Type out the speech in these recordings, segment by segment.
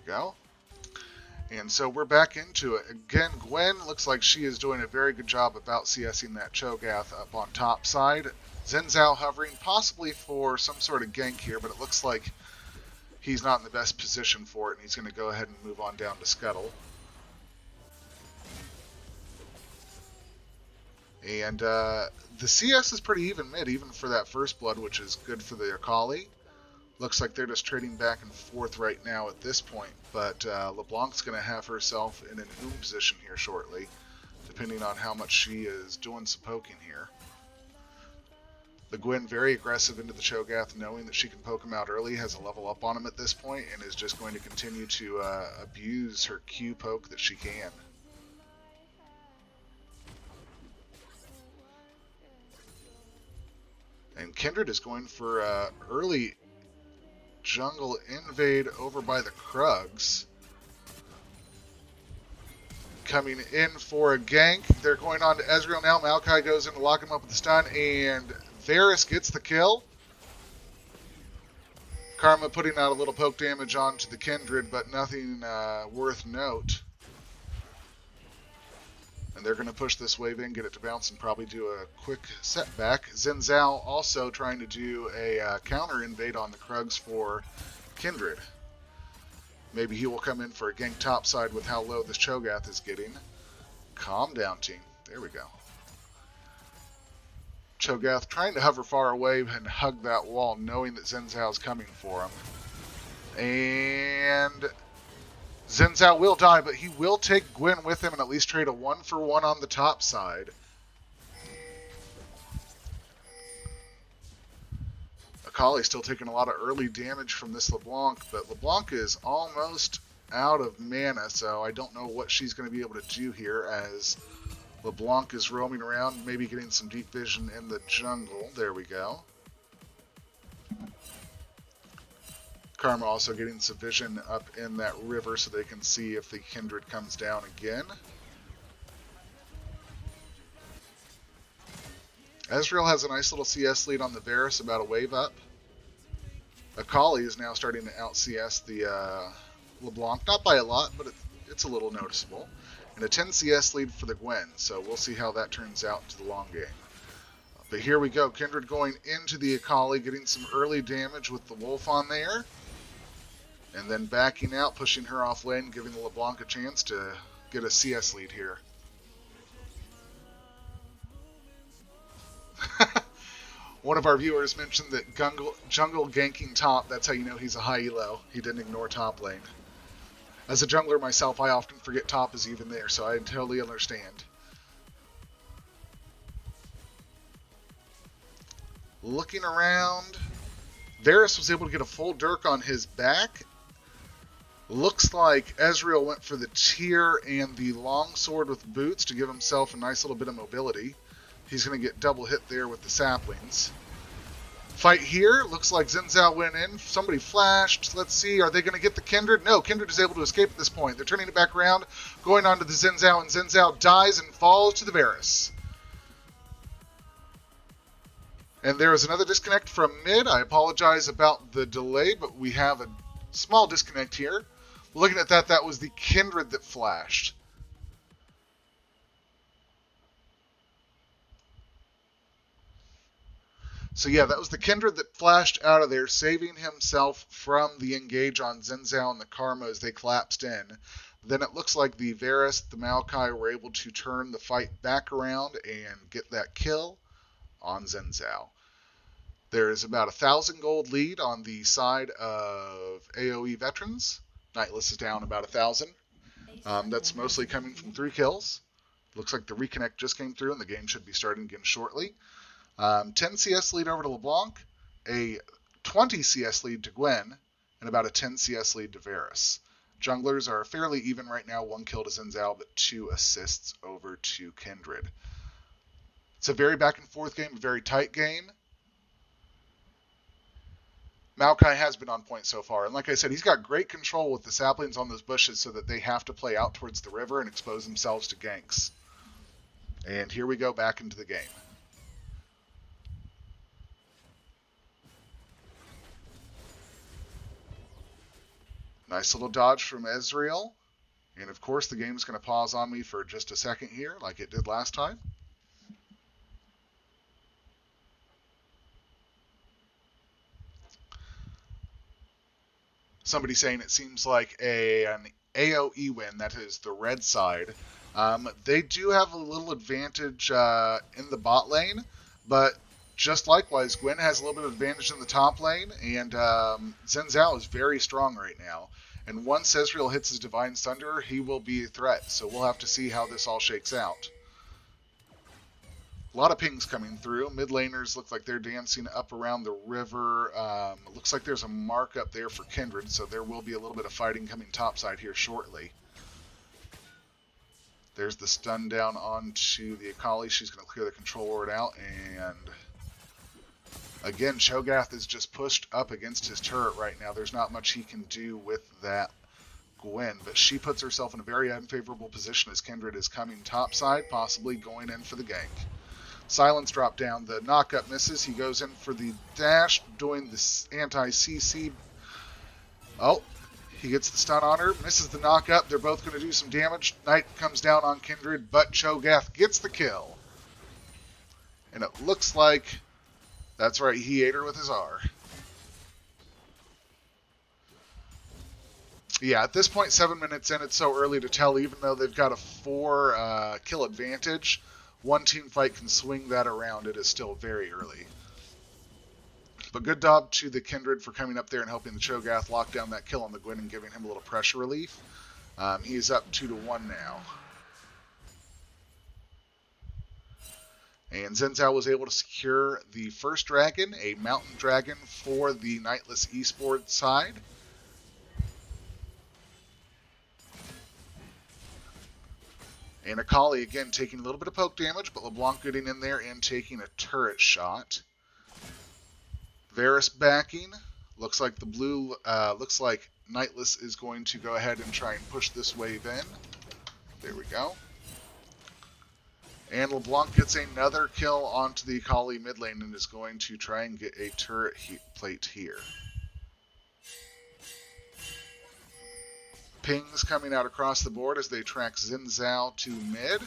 go. And so we're back into it. Again, Gwen looks like she is doing a very good job about CSing that Cho'Gath up on top side. Xin Zhao hovering possibly for some sort of gank here, but it looks like he's not in the best position for it, and he's going to go ahead and move on down to Scuttle. And the CS is pretty even mid, even for that first blood, which is good for the Akali. Looks like they're just trading back and forth right now at this point, but LeBlanc's going to have herself in an position here shortly, depending on how much she is doing some poking here. The Gwen very aggressive into the Cho'Gath, knowing that she can poke him out early, has a level up on him at this point, and is just going to continue to abuse her Q poke that she can. And Kindred is going for early jungle invade over by the Krugs. Coming in for a gank. They're going on to Ezreal now. Maokai goes in to lock him up with the stun, and Varus gets the kill. Karma putting out a little poke damage onto the Kindred, but nothing worth note. And they're going to push this wave in, get it to bounce, and probably do a quick setback. Xin Zhao also trying to do a counter invade on the Krugs for Kindred. Maybe he will come in for a gank topside with how low this Cho'Gath is getting. Calm down, team. There we go. Cho'Gath trying to hover far away and hug that wall, knowing that Xin Zhao is coming for him. And Xin Zhao will die, but he will take Gwen with him and at least trade a 1-for-1 on the top side. Akali still taking a lot of early damage from this LeBlanc, but LeBlanc is almost out of mana, so I don't know what she's going to be able to do here as LeBlanc is roaming around, maybe getting some deep vision in the jungle. There we go. Karma also getting some vision up in that river so they can see if the Kindred comes down again. Ezreal has a nice little CS lead on the Varus, about a wave up. Akali is now starting to out-CS the LeBlanc, not by a lot, but it's a little noticeable. And a 10 CS lead for the Gwen, so we'll see how that turns out into the long game. But here we go, Kindred going into the Akali, getting some early damage with the Wolf on there. And then backing out, pushing her off lane, giving the LeBlanc a chance to get a CS lead here. One of our viewers mentioned that jungle ganking top, that's how you know he's a high elo. He didn't ignore top lane. As a jungler myself, I often forget top is even there, so I totally understand. Looking around, Varus was able to get a full Dirk on his back. Looks like Ezreal went for the Tear and the longsword with boots to give himself a nice little bit of mobility. He's going to get double hit there with the saplings. Fight here. Looks like Xin Zhao went in. Somebody flashed. Let's see. Are they going to get the Kindred? No, Kindred is able to escape at this point. They're turning it back around, going on to the Xin Zhao, and Xin Zhao dies and falls to the Varus. And there is another disconnect from mid. I apologize about the delay, but we have a small disconnect here. Looking at that, that was the Kindred that flashed. So yeah, that was the Kindred that flashed out of there, saving himself from the engage on Xin Zhao and the Karma as they collapsed in. Then it looks like the Varus, the Maokai were able to turn the fight back around and get that kill on Xin Zhao. There is about 1,000 gold lead on the side of AOE Veterans. Nightless is down about 1,000. That's mostly coming from 3 kills. Looks like the reconnect just came through and the game should be starting again shortly. 10 CS lead over to LeBlanc, a 20 CS lead to Gwen, and about a 10 CS lead to Varus. Junglers are fairly even right now, 1 kill to Xin Zhao, but 2 assists over to Kindred. It's a very back and forth game, a very tight game. Maokai has been on point so far, and like I said, he's got great control with the saplings on those bushes so that they have to play out towards the river and expose themselves to ganks. And here we go back into the game. Nice little dodge from Ezreal. And of course, the game's going to pause on me for just a second here, like it did last time. Somebody saying it seems like an AOE win, that is the red side. They do have a little advantage in the bot lane, but just likewise, Gwen has a little bit of advantage in the top lane, and Xin Zhao is very strong right now. And once Ezreal hits his Divine Thunder, he will be a threat, so we'll have to see how this all shakes out. A lot of pings coming through. Mid laners look like they're dancing up around the river. Looks like there's a mark up there for Kindred, so there will be a little bit of fighting coming topside here shortly. There's the stun down onto the Akali. She's going to clear the control ward out, and again, Cho'Gath is just pushed up against his turret right now. There's not much he can do with that Gwen, but she puts herself in a very unfavorable position as Kindred is coming topside, possibly going in for the gank. Silence drop down. The knockup misses. He goes in for the dash, doing this anti-CC. Oh, he gets the stun on her, misses the knockup. They're both going to do some damage. Knight comes down on Kindred, but Cho'Gath gets the kill. And it looks like, that's right, he ate her with his R. Yeah, at this point, 7 minutes in, it's so early to tell, even though they've got a 4 kill advantage. One team fight can swing that around. It is still very early. But good job to the Kindred for coming up there and helping the Cho'Gath lock down that kill on the Gwen and giving him a little pressure relief. He's up 2-1 now. And Xin Zhao was able to secure the first dragon, a mountain dragon for the Nightless eSports side. And Akali, again, taking a little bit of poke damage, but LeBlanc getting in there and taking a turret shot. Varus backing. Looks like the blue, looks like Nightless is going to go ahead and try and push this wave in. There we go. And LeBlanc gets another kill onto the Akali mid lane and is going to try and get a turret plate here. Pings coming out across the board as they track Xin Zhao to mid.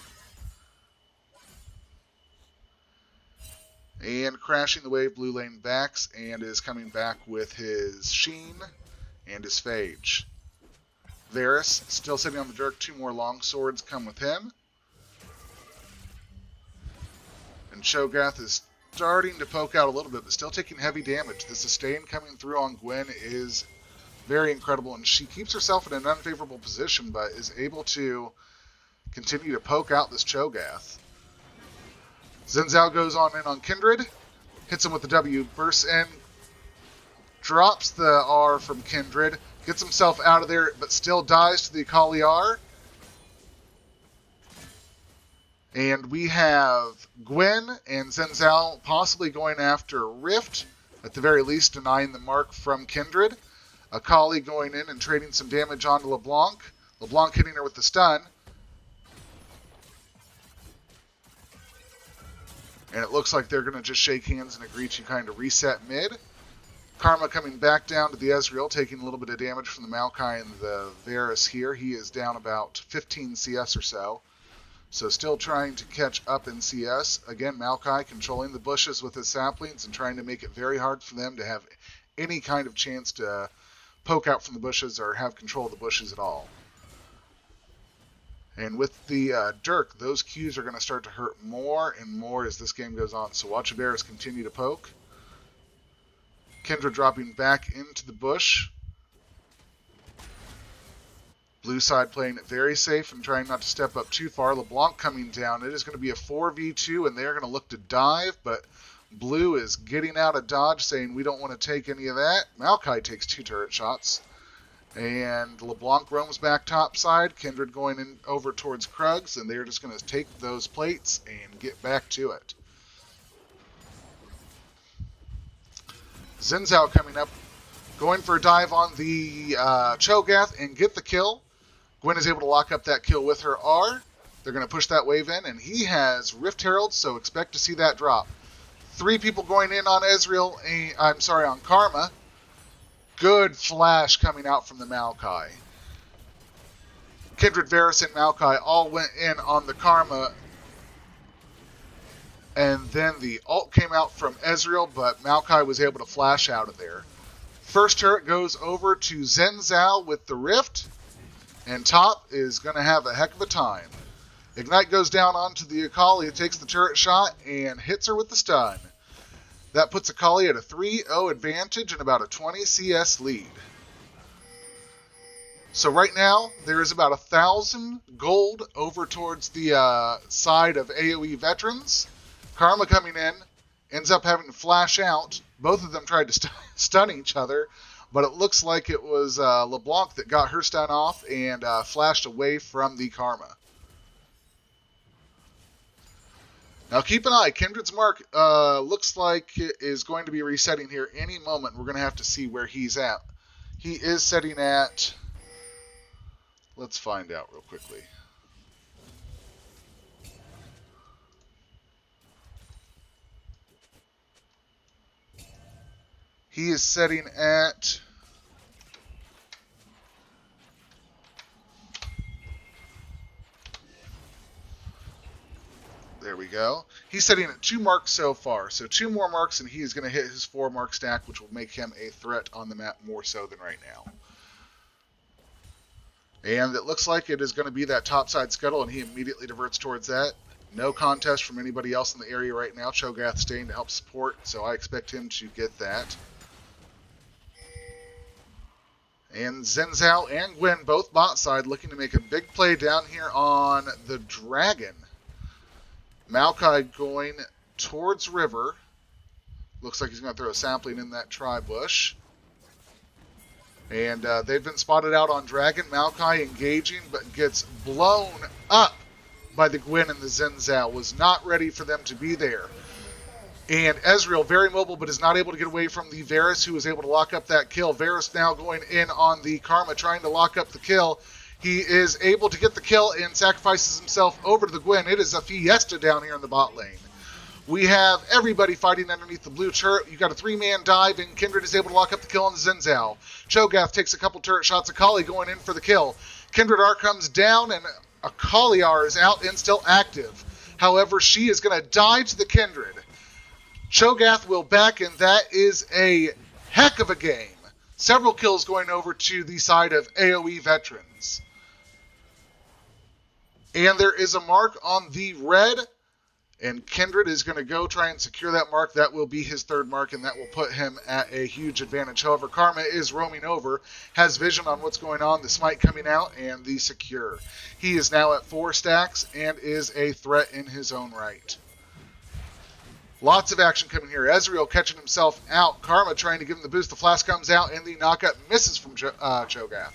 And crashing the wave, blue lane backs and is coming back with his Sheen and his Phage. Varus still sitting on the Dirk. 2 more long swords come with him. And Cho'Gath is starting to poke out a little bit, but still taking heavy damage. The sustain coming through on Gwen is very incredible, and she keeps herself in an unfavorable position, but is able to continue to poke out this Cho'Gath. Xin Zhao goes on in on Kindred, hits him with the W, bursts in, drops the R from Kindred, gets himself out of there, but still dies to the Akali R. And we have Gwen and Xin Zhao possibly going after Rift, at the very least denying the mark from Kindred. Akali going in and trading some damage onto LeBlanc. LeBlanc hitting her with the stun. And it looks like they're going to just shake hands and agree to kind of reset mid. Karma coming back down to the Ezreal, taking a little bit of damage from the Maokai and the Varus here. He is down about 15 CS or so. So still trying to catch up in CS. Again, Maokai controlling the bushes with his saplings and trying to make it very hard for them to have any kind of chance to poke out from the bushes or have control of the bushes at all. And with the Dirk, those Qs are going to start to hurt more and more as this game goes on. So watch Varus continue to poke. Kendra dropping back into the bush. Blue side playing it very safe and trying not to step up too far. LeBlanc coming down. It is going to be a 4v2, and they're going to look to dive, but Blue is getting out of dodge, saying we don't want to take any of that. Maokai takes 2 turret shots. And LeBlanc roams back topside. Kindred going in over towards Krugs, and they're just going to take those plates and get back to it. Xin Zhao coming up, going for a dive on the Cho'Gath and get the kill. Gwen is able to lock up that kill with her R. They're going to push that wave in, and he has Rift Herald, so expect to see that drop. 3 people going in on Ezreal, on Karma. good flash coming out from the Maokai. Kindred, Varus, and Maokai all went in on the Karma. And then the ult came out from Ezreal, but Maokai was able to flash out of there. First turret goes over to Zenzal with the Rift. And top is going to have a heck of a time. Ignite goes down onto the Akali. It takes the turret shot and hits her with the stun. That puts Akali at a 3-0 advantage and about a 20 CS lead. So right now, there is about 1,000 gold over towards the side of AOE Veterans. Karma coming in, ends up having to flash out. Both of them tried to stun each other, but it looks like it was LeBlanc that got her stun off and flashed away from the Karma. Now keep an eye. Kindred's mark looks like it is going to be resetting here any moment. We're going to have to see where he's at. He is setting at... Let's find out real quickly. He is setting at... There we go. He's setting at 2 marks so far. So 2 more marks and he is going to hit his 4 mark stack, which will make him a threat on the map more so than right now. And it looks like it is going to be that topside scuttle, and he immediately diverts towards that. No contest from anybody else in the area right now. Cho'Gath staying to help support, so I expect him to get that. And Zenzal and Gwen, both bot side, looking to make a big play down here on the Dragon. Maokai going towards River. Looks like he's going to throw a sapling in that tri-bush. And they've been spotted out on Dragon. Maokai engaging, but gets blown up by the Gwen and the Zenzal. Was not ready for them to be there. And Ezreal, very mobile, but is not able to get away from the Varus, who was able to lock up that kill. Varus now going in on the Karma, trying to lock up the kill. He is able to get the kill and sacrifices himself over to the Gwen. It is a fiesta down here in the bot lane. We have everybody fighting underneath the blue turret. You got a 3-man dive, and Kindred is able to lock up the kill on the Zenzal. Cho'Gath takes a couple turret shots. Akali going in for the kill. Kindred R comes down, and Akali R is out and still active. However, she is going to die to the Kindred. Cho'Gath will back, and that is a heck of a game. Several kills going over to the side of AOE Veterans. And there is a mark on the red. And Kindred is going to go try and secure that mark. That will be his 3rd mark, and that will put him at a huge advantage. However, Karma is roaming over, has vision on what's going on, the smite coming out, and the secure. He is now at 4 stacks and is a threat in his own right. Lots of action coming here. Ezreal catching himself out. Karma trying to give him the boost. The flash comes out, and the knockup misses from Cho'Gath.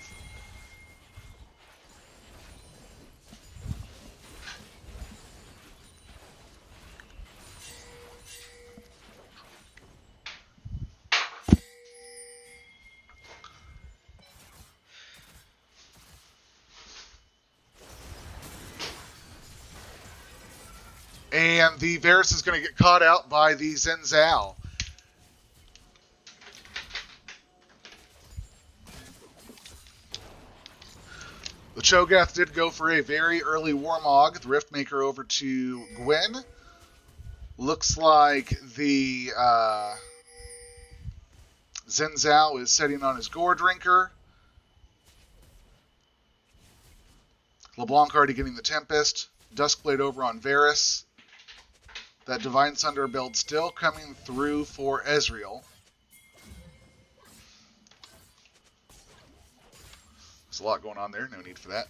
And the Varus is going to get caught out by the Zenzal. The Cho'Gath did go for a very early Warmog. The Riftmaker over to Gwen. Looks like the Zenzal is setting on his Gore Drinker. LeBlanc already getting the Tempest. Duskblade over on Varus. That Divine Sunder build still coming through for Ezreal. There's a lot going on there. No need for that.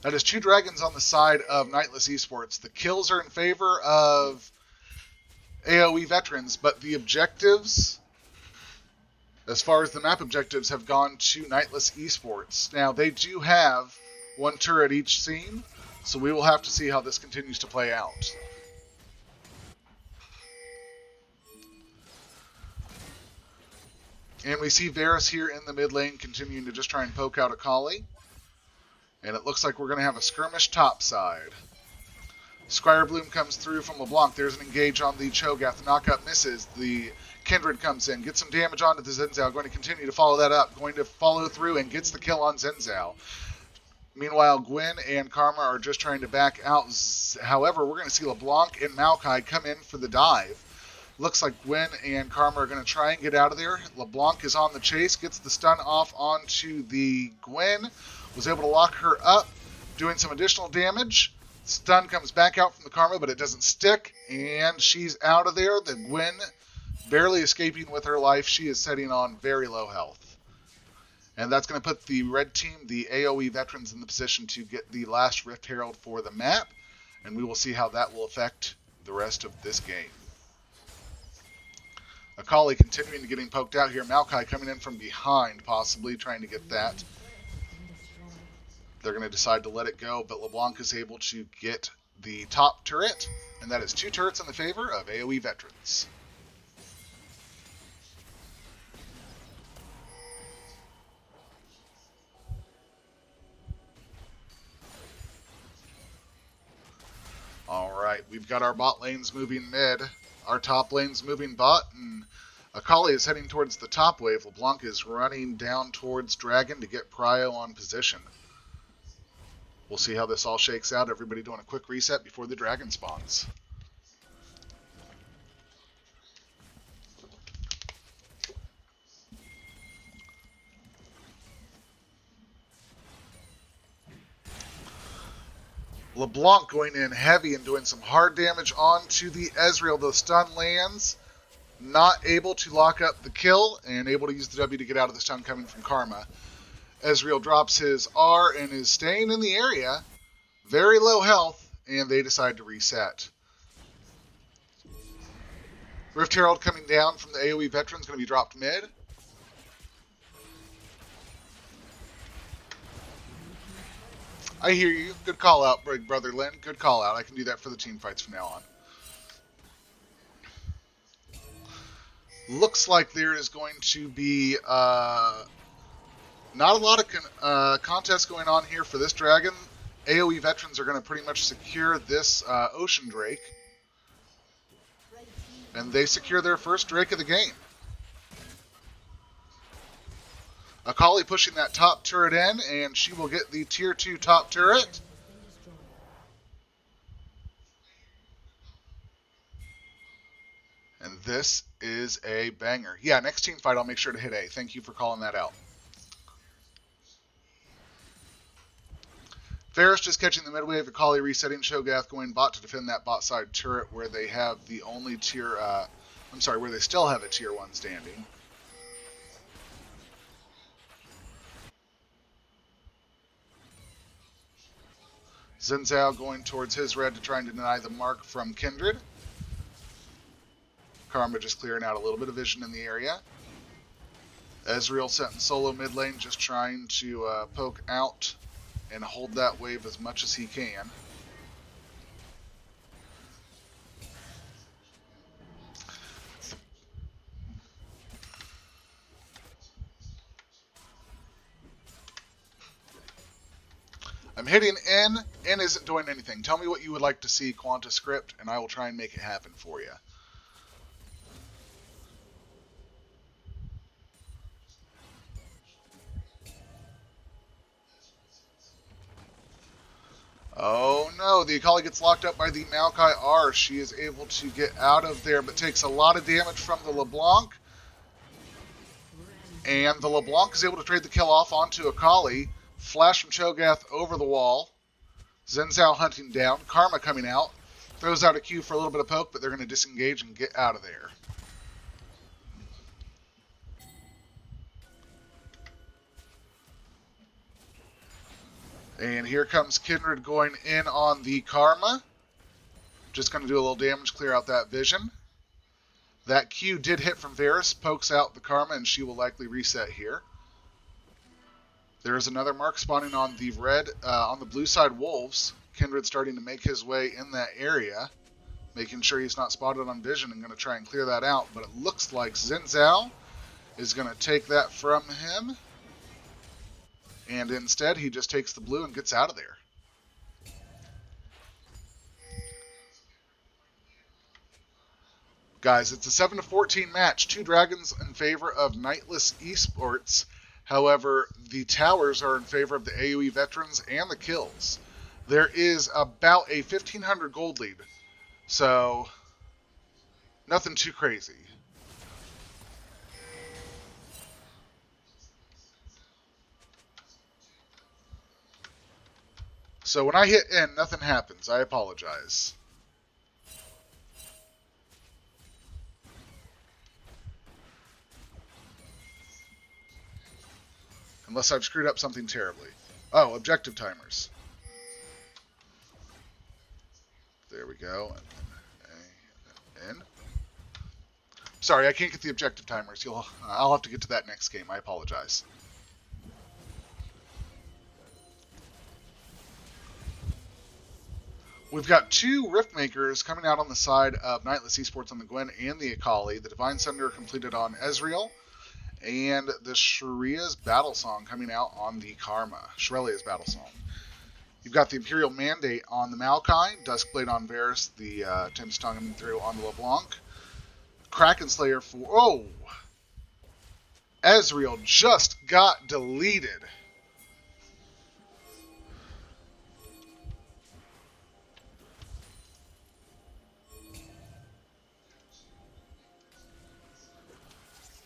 That is 2 dragons on the side of Nightless eSports. The kills are in favor of AOE Veterans, but the objectives, as far as the map objectives, have gone to Nightless eSports. Now, they do have 1 turret each scene, so we will have to see how this continues to play out. And we see Varus here in the mid lane continuing to just try and poke out Akali. And it looks like we're going to have a skirmish topside. Squire Bloom comes through from LeBlanc. There's an engage on the Cho'Gath. The knockup misses. The Kindred comes in, gets some damage onto the Zenzao, going to continue to follow that up, going to follow through and gets the kill on Zenzao. Meanwhile, Gwen and Karma are just trying to back out. However, we're going to see LeBlanc and Maokai come in for the dive. Looks like Gwen and Karma are going to try and get out of there. LeBlanc is on the chase, gets the stun off onto the Gwen, was able to lock her up, doing some additional damage. Stun comes back out from the Karma, but it doesn't stick, and she's out of there. The Gwen barely escaping with her life. She is sitting on very low health. And that's going to put the red team, the AOE Veterans, in the position to get the last Rift Herald for the map. And we will see how that will affect the rest of this game. Akali continuing to getting poked out here. Maokai coming in from behind, possibly trying to get that. They're going to decide to let it go, but LeBlanc is able to get the top turret. And that is 2 turrets in the favor of AOE Veterans. Alright, we've got our bot lanes moving mid, our top lanes moving bot, and Akali is heading towards the top wave. LeBlanc is running down towards Dragon to get Prio on position. We'll see how this all shakes out. Everybody doing a quick reset before the Dragon spawns. LeBlanc going in heavy and doing some hard damage onto the Ezreal. The stun lands, not able to lock up the kill, and able to use the W to get out of the stun coming from Karma. Ezreal drops his R and is staying in the area. Very low health, and they decide to reset. Rift Herald coming down from the AoE Veterans, going to be dropped mid. I hear you. Good call out, Big Brother Lynn. Good call out. I can do that for the team fights from now on. Looks like there is going to be not a lot of contests going on here for this dragon. AoE Veterans are going to pretty much secure this Ocean Drake. And they secure their first Drake of the game. Akali pushing that top turret in, and she will get the tier 2 top turret. And this is a banger. Yeah, next team fight I'll make sure to hit A. Thank you for calling that out. Varus just catching the mid wave. Akali resetting. Shogath going bot to defend that bot side turret where they have the only tier... where they still have a tier 1 standing. Zenzao going towards his red to try and deny the mark from Kindred. Karma just clearing out a little bit of vision in the area. Ezreal set in solo mid lane, just trying to poke out and hold that wave as much as he can. I'm hitting N. N isn't doing anything. Tell me what you would like to see, Quanta Script, and I will try and make it happen for you. Oh no, the Akali gets locked up by the Maokai R. She is able to get out of there, but takes a lot of damage from the LeBlanc. And the LeBlanc is able to trade the kill off onto Akali. Flash from Cho'Gath over the wall. Zenzao hunting down. Karma coming out. Throws out a Q for a little bit of poke, but they're going to disengage and get out of there. And here comes Kindred going in on the Karma. Just going to do a little damage, clear out that vision. That Q did hit from Varus, pokes out the Karma, and she will likely reset here. There is another mark spawning on the on the blue side Wolves. Kindred starting to make his way in that area, making sure he's not spotted on vision and going to try and clear that out. But it looks like Zenzao is going to take that from him. And instead, he just takes the blue and gets out of there. Guys, it's a 7-14 match. 2 dragons in favor of Nightless eSports. However, the towers are in favor of the AOE Veterans and the kills. There is about a 1,500 gold lead. So, nothing too crazy. So when I hit end, nothing happens. I apologize. Unless I've screwed up something terribly. Oh, objective timers. There we go. And sorry, I can't get the objective timers. I'll have to get to that next game. I apologize. We've got 2 Rift Makers coming out on the side of Nightless eSports on the Gwen and the Akali. The Divine Sunder completed on Ezreal. And the Sharia's Battle Song coming out on the Karma. Shirelia's Battle Song. You've got the Imperial Mandate on the Maokai. Duskblade on Varus. The Tempest Tongue coming through on the LeBlanc. Kraken Slayer for... Oh! Ezreal just got deleted.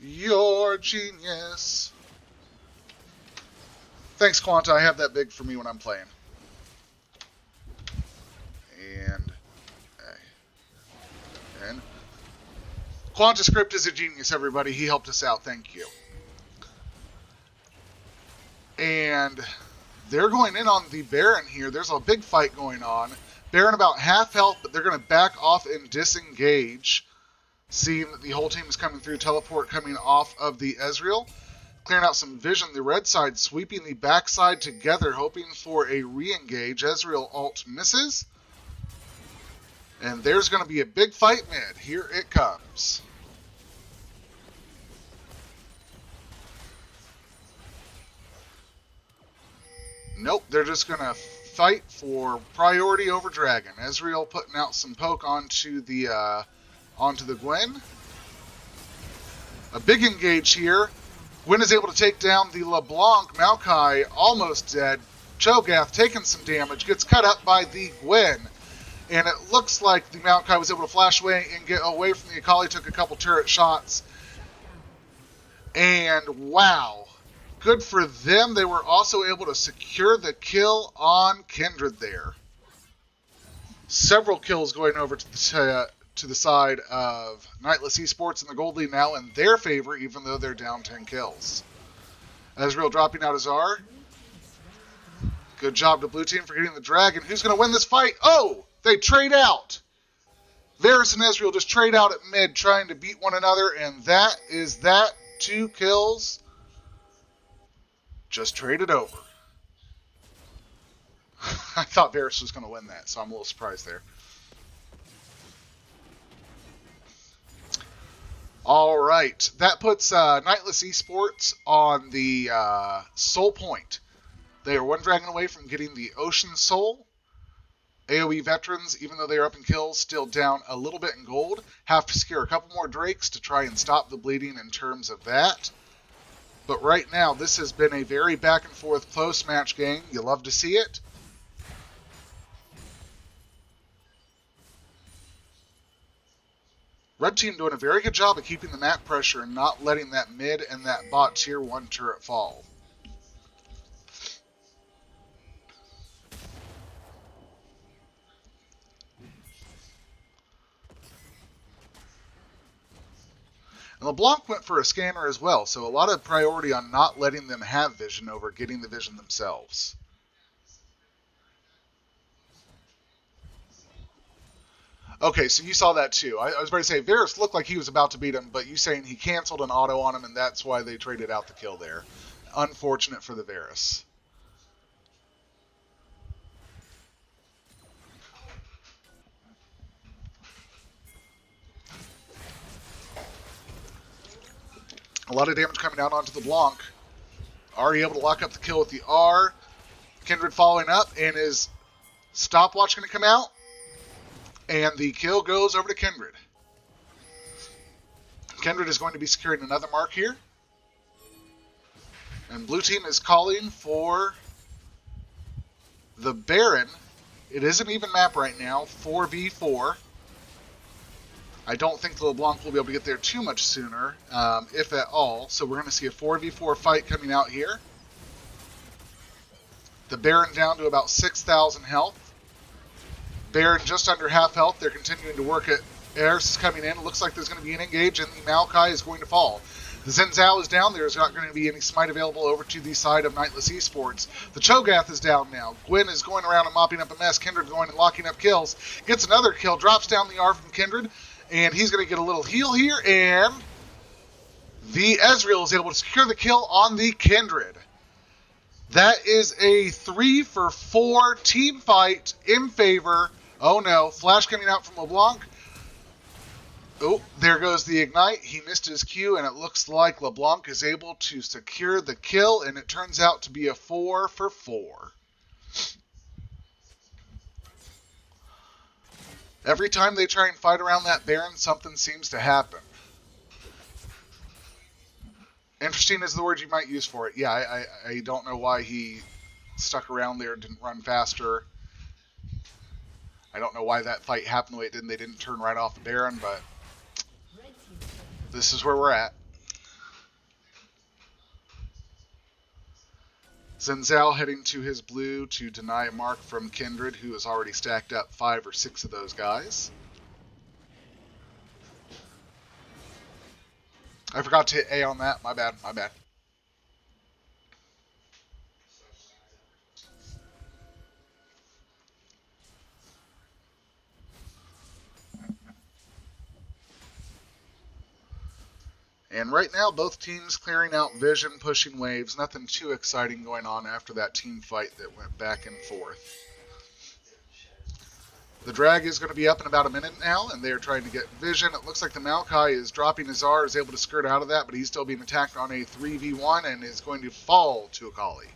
You're genius. Thanks, Quanta. I have that big for me when I'm playing. And Quanta Script is a genius, everybody. He helped us out. Thank you. And they're going in on the Baron here. There's a big fight going on. Baron about half health, but they're going to back off and disengage. Seeing that the whole team is coming through, teleport coming off of the Ezreal. Clearing out some vision. The red side sweeping the backside together, hoping for a re-engage. Ezreal ult misses. And there's going to be a big fight mid. Here it comes. Nope, they're just going to fight for priority over Dragon. Ezreal putting out some poke onto the Gwen. A big engage here. Gwen is able to take down the LeBlanc. Maokai almost dead. Cho'Gath taking some damage. Gets cut up by the Gwen. And it looks like the Maokai was able to flash away and get away from the Akali. Took a couple turret shots. And wow. Good for them. They were also able to secure the kill on Kindred there. Several kills going over to the side of Nightless eSports, and the gold lead now in their favor, even though they're down 10 kills. Ezreal dropping out his R. Good job to blue team for getting the dragon. Who's going to win this fight? Oh, they trade out. Varus and Ezreal just trade out at mid, trying to beat one another, and that is that. 2 kills. Just traded over. I thought Varus was going to win that, so I'm a little surprised there. All right, that puts Nightless eSports on the Soul Point. They are 1 dragon away from getting the Ocean Soul. AOE Veterans, even though they are up in kills, still down a little bit in gold. Have to secure a couple more Drakes to try and stop the bleeding in terms of that. But right now, this has been a very back and forth close match game. You love to see it. Red team doing a very good job of keeping the map pressure and not letting that mid and that bot tier 1 turret fall. And LeBlanc went for a scanner as well, so a lot of priority on not letting them have vision over getting the vision themselves. Okay, so you saw that too. I was about to say, Varus looked like he was about to beat him, but you saying he canceled an auto on him, and that's why they traded out the kill there. Unfortunate for the Varus. A lot of damage coming out onto the Blanc. Already able to lock up the kill with the R. Kindred following up, and is stopwatch going to come out? And the kill goes over to Kindred. Kindred is going to be securing another mark here. And blue team is calling for the Baron. It is an even map right now, 4v4. I don't think the LeBlanc will be able to get there too much sooner, if at all. So we're going to see a 4v4 fight coming out here. The Baron down to about 6,000 health. Baron just under half health. They're continuing to work it. Eris is coming in. It looks like there's going to be an engage, and the Maokai is going to fall. The Xin Zhao is down. There's not going to be any smite available over to the side of Nightless eSports. The Cho'Gath is down now. Gwen is going around and mopping up a mess. Kindred going and locking up kills. Gets another kill. Drops down the R from Kindred. And he's going to get a little heal here. And the Ezreal is able to secure the kill on the Kindred. That is a 3-for-4 team fight in favor. Oh no. Flash coming out from LeBlanc. Oh, there goes the Ignite. He missed his Q, and it looks like LeBlanc is able to secure the kill, and it turns out to be a 4-for-4. Every time they try and fight around that Baron, something seems to happen. Interesting is the word you might use for it. Yeah, I don't know why he stuck around there and didn't run faster. I don't know why that fight happened the way it did. They didn't turn right off the Baron, but this is where we're at. Xin Zhao heading to his blue to deny a mark from Kindred, who has already stacked up 5 or 6 of those guys. I forgot to hit A on that. My bad, my bad. And right now, both teams clearing out vision, pushing waves. Nothing too exciting going on after that team fight that went back and forth. The drag is going to be up in about a minute now, and they're trying to get vision. It looks like the Maokai is dropping his R, is able to skirt out of that, but he's still being attacked on a 3v1 and is going to fall to Akali.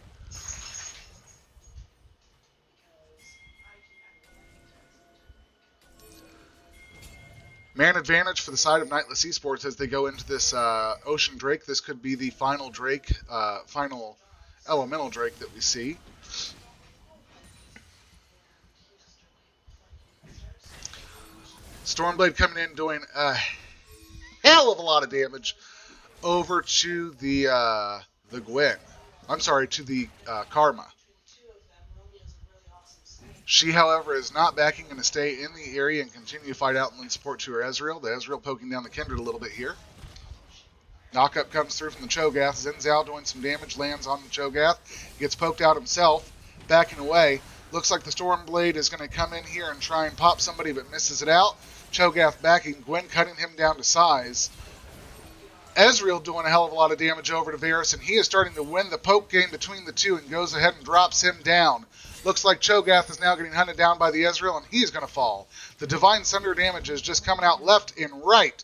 Man advantage for the side of Nightless eSports as they go into this Ocean Drake. This could be the final Drake, final elemental Drake that we see. Stormblade coming in doing a hell of a lot of damage over to the Gwen. I'm sorry, to the Karma. She, however, is not backing, going to stay in the area and continue to fight out and lend support to her Ezreal. The Ezreal poking down the Kindred a little bit here. Knockup comes through from the Cho'Gath. Xin Zhao doing some damage, lands on the Cho'Gath. Gets poked out himself, backing away. Looks like the Stormblade is going to come in here and try and pop somebody, but misses it out. Cho'Gath backing, Gwen cutting him down to size. Ezreal doing a hell of a lot of damage over to Varus, and he is starting to win the poke game between the two and goes ahead and drops him down. Looks like Cho'Gath is now getting hunted down by the Ezreal, and he's going to fall. The Divine Sunder damage is just coming out left and right.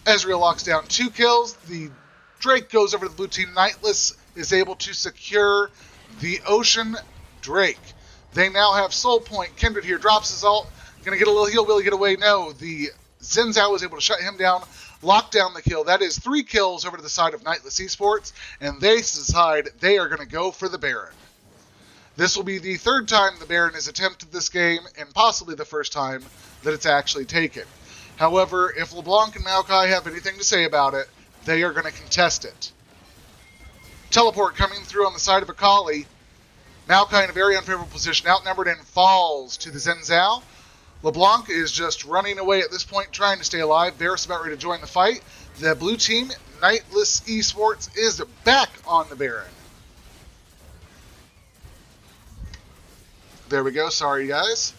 Ezreal locks down 2 kills. The Drake goes over to the blue team. Nightless is able to secure the Ocean Drake. They now have Soul Point. Kindred here drops his ult. Going to get a little heal. Will he get away? No. The Xin Zhao was able to shut him down, lock down the kill. That is 3 kills over to the side of Nightless eSports, and they decide they are going to go for the Baron. This will be the 3rd time the Baron has attempted this game, and possibly the 1st time that it's actually taken. However, if LeBlanc and Maokai have anything to say about it, they are going to contest it. Teleport coming through on the side of Akali. Maokai in a very unfavorable position, outnumbered and falls to the Xin Zhao. LeBlanc is just running away at this point, trying to stay alive. Varus about ready to join the fight. The blue team, Nightless eSports, is back on the Baron. There we go. Sorry, guys.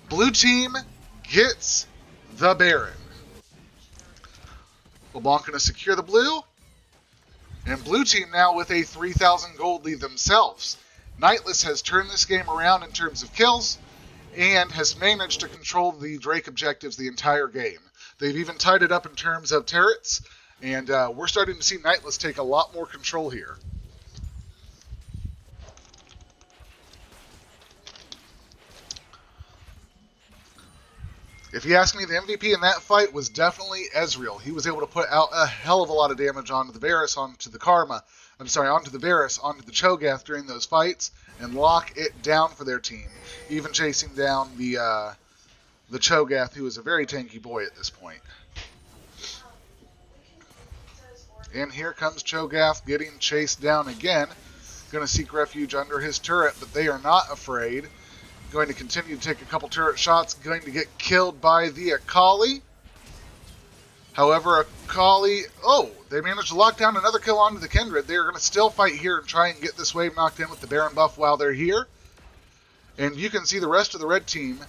Blue team gets the Baron. LeBlanc going to secure the blue. And blue team now with a 3,000 gold lead themselves. Nightless has turned this game around in terms of kills and has managed to control the Drake objectives the entire game. They've even tied it up in terms of turrets, and we're starting to see Nightless take a lot more control here. If you ask me, the MVP in that fight was definitely Ezreal. He was able to put out a hell of a lot of damage onto the Varus, onto the Varus, onto the Cho'Gath during those fights, and lock it down for their team. Even chasing down the Cho'Gath, who is a very tanky boy at this point. And here comes Cho'Gath getting chased down again. Going to seek refuge under his turret, but they are not afraid. Going to continue to take a couple turret shots. Going to get killed by the Akali. However, Akali... Oh, they managed to lock down another kill onto the Kindred. They are going to still fight here and try and get this wave knocked in with the Baron buff while they're here. And you can see the rest of the red team,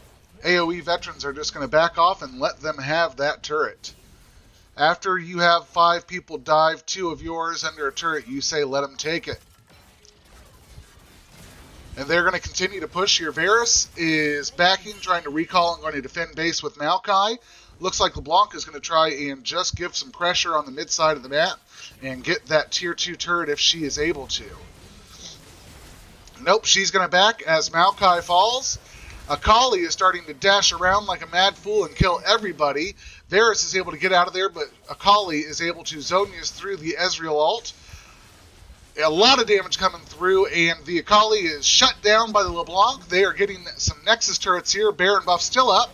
AOE Veterans, are just going to back off and let them have that turret. After you have 5 people dive 2 of yours under a turret, you say let them take it. And they're going to continue to push. Your Varus is backing, trying to recall and going to defend base with Maokai. Looks like LeBlanc is going to try and just give some pressure on the mid side of the map and get that tier 2 turret if she is able to. Nope, she's going to back as Maokai falls. Akali is starting to dash around like a mad fool and kill everybody. Varus is able to get out of there, but Akali is able to Zhonya's through the Ezreal ult. A lot of damage coming through, and the Akali is shut down by the LeBlanc. They are getting some Nexus turrets here. Baron buff still up.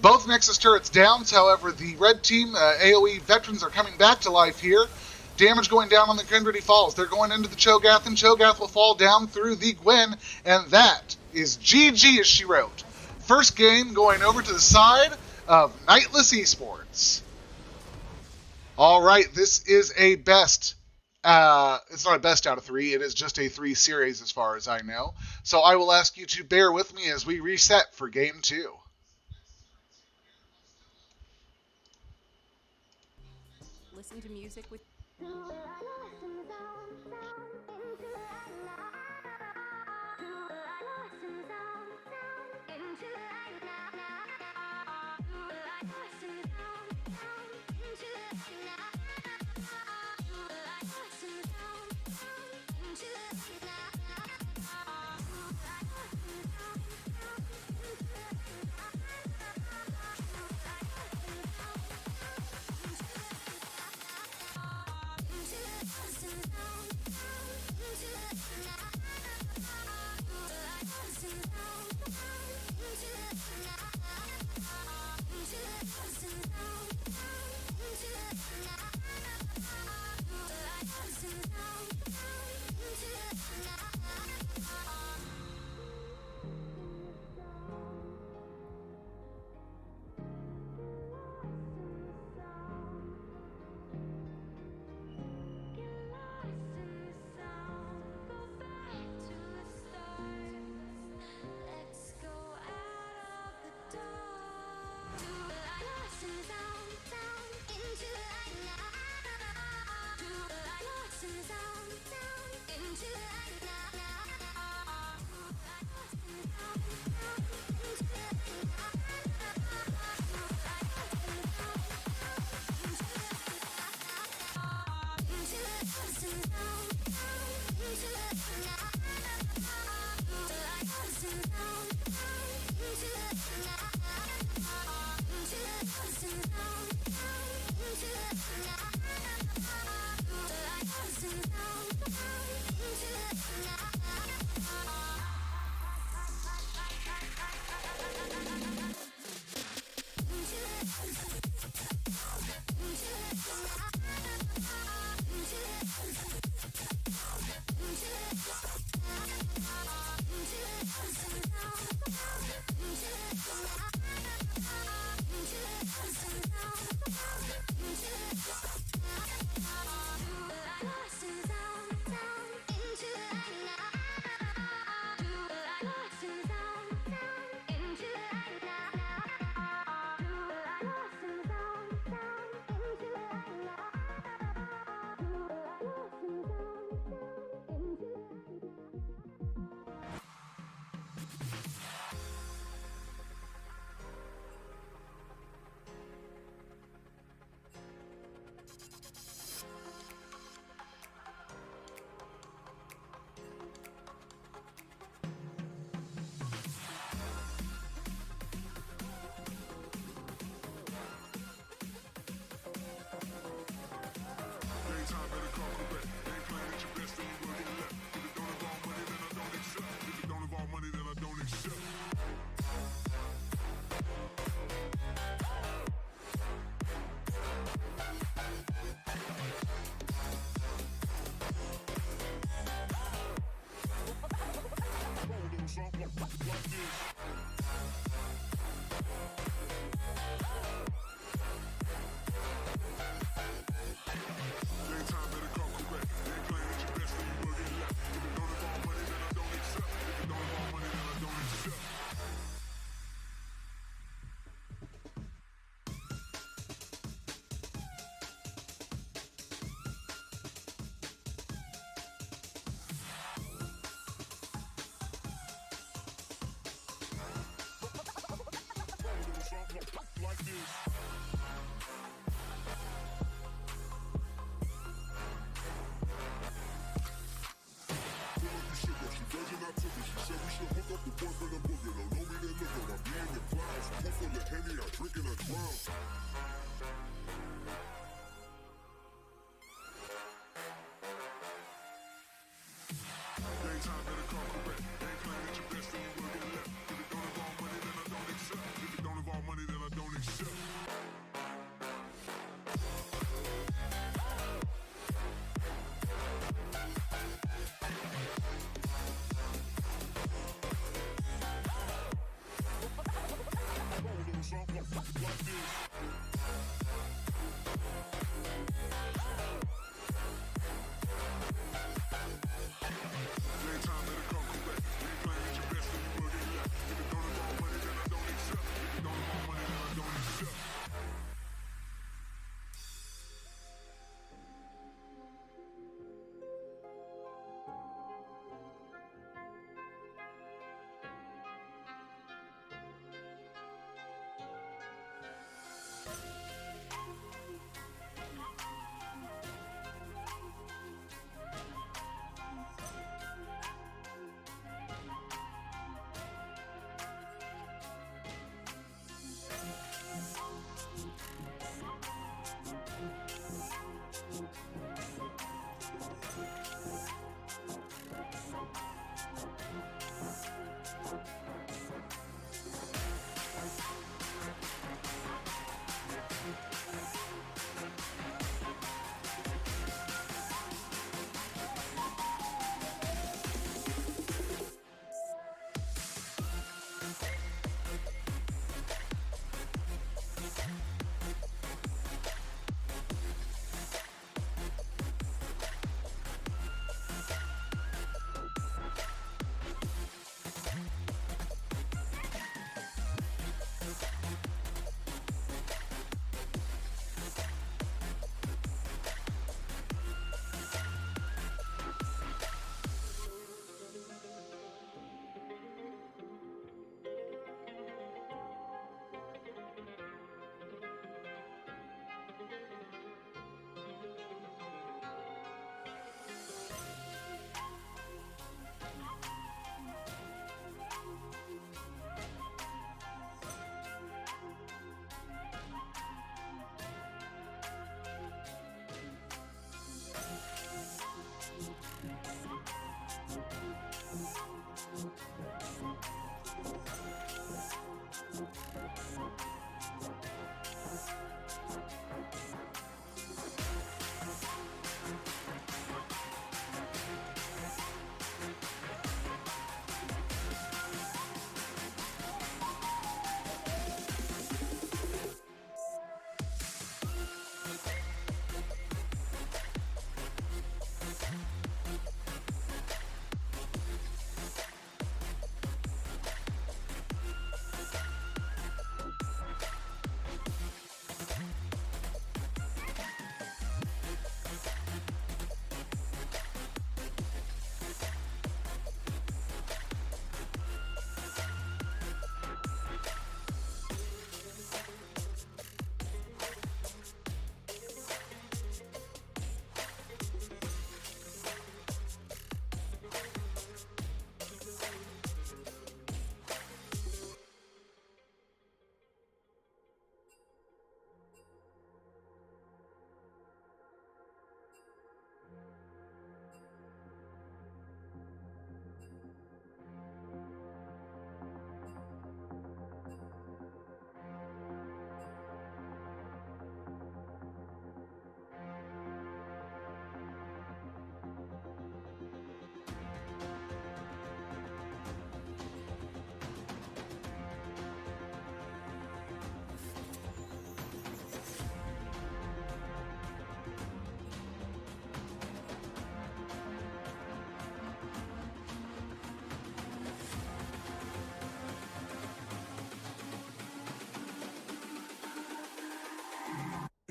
Both Nexus turrets down. However, the red team, AOE Veterans, are coming back to life here. Damage going down on the Kindred. He falls. They're going into the Cho'Gath, and Cho'Gath will fall down through the Gwen, and that is GG, as she wrote. First game going over to the side of Nightless eSports. All right, this is a best. It's not a best out of 3. It is just a 3 series as far as I know. So I will ask you to bear with me as we reset for game 2. Listen to music with...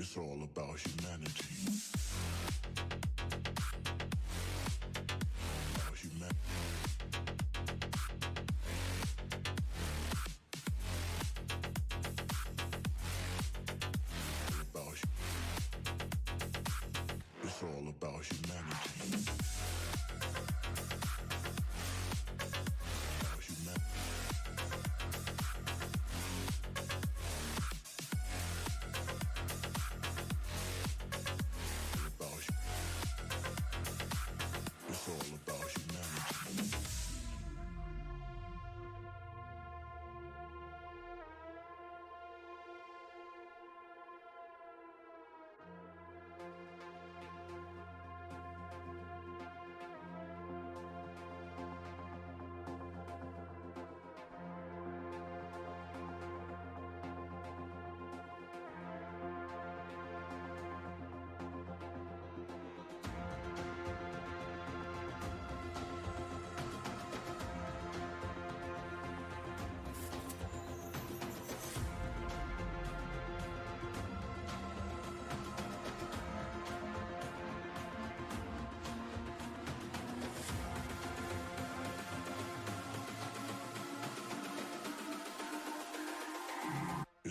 It's all about humanity. About humanity. It's all about humanity. About humanity.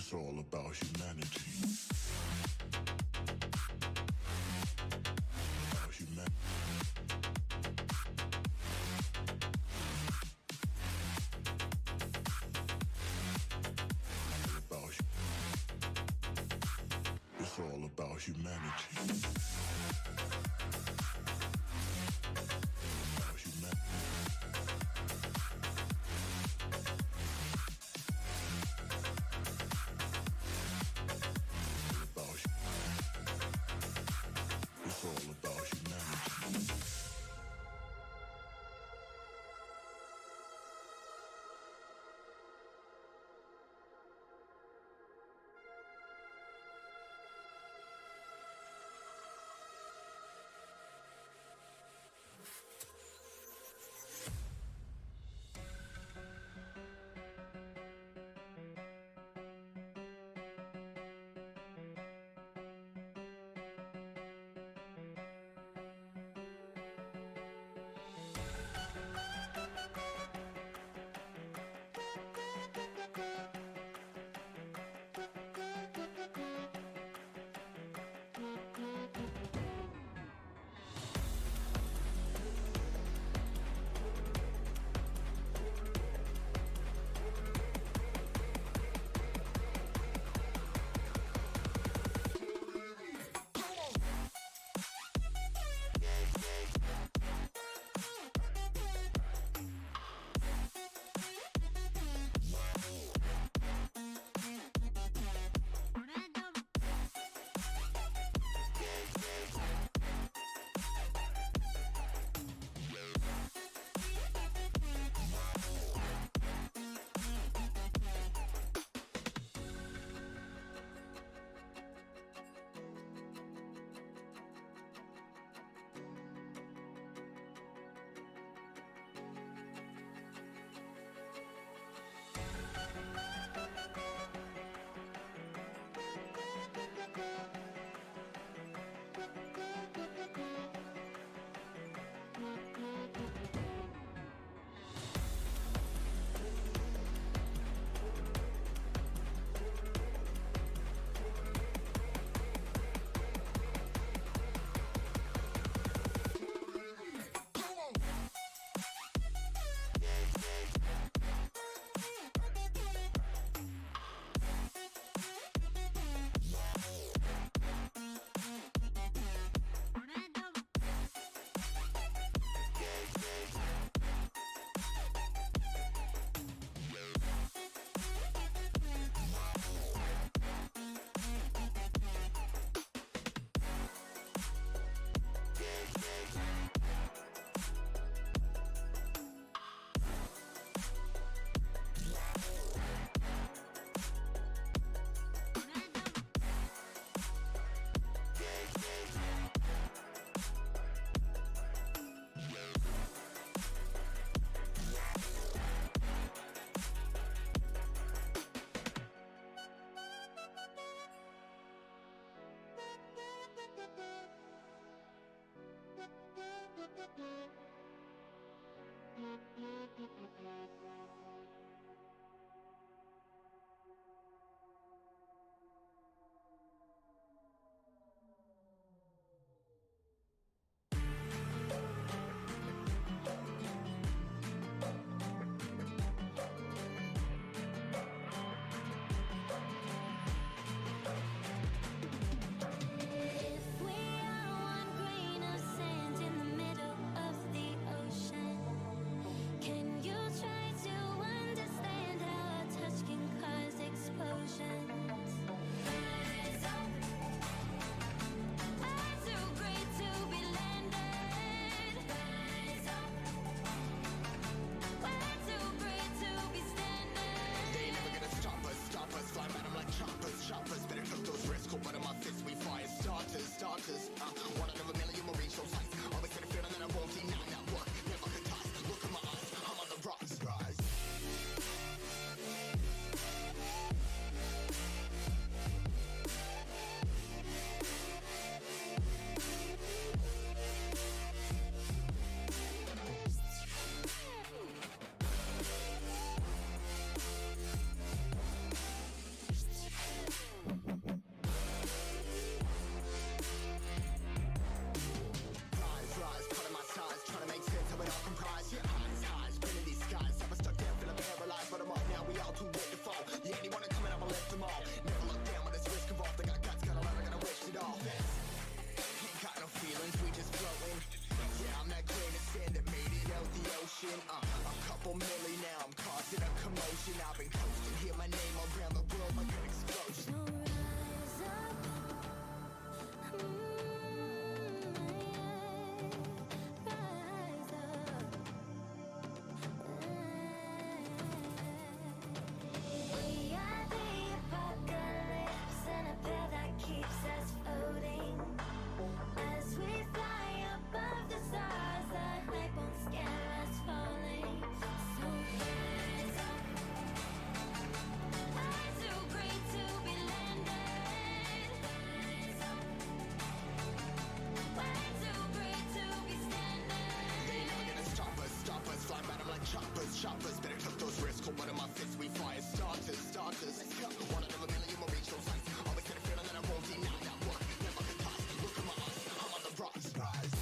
It's all about humanity. About humanity. It's all about humanity. About humanity. It's all about humanity. too late to fall. Yeah, anyone coming up, I left them all. Never look down when there's risk involved. I got guts, gotta learn, I gotta risk it all. Ain't got no feelings, we just floating. Yeah, I'm that grain of sand that made it out the ocean. A couple milli now, I'm causing a commotion. I've been coasting, hear my name around the world like an explosion. Rise up, rise up. We are the apocalypse, and a path that keeps us floating. As we fly above the stars, the hype won't scare us falling. So rise up. I'm too great to be landed. Rise up. Way too great to be standing. They never gonna stop us, fly by them like choppers. Better took those risks, hold one of my fists, we fly as starters. Let's go. One out of a million will reach those heights. Always had a feeling that I won't deny that work. Never could toss. Look at my eyes, I'm on the rise.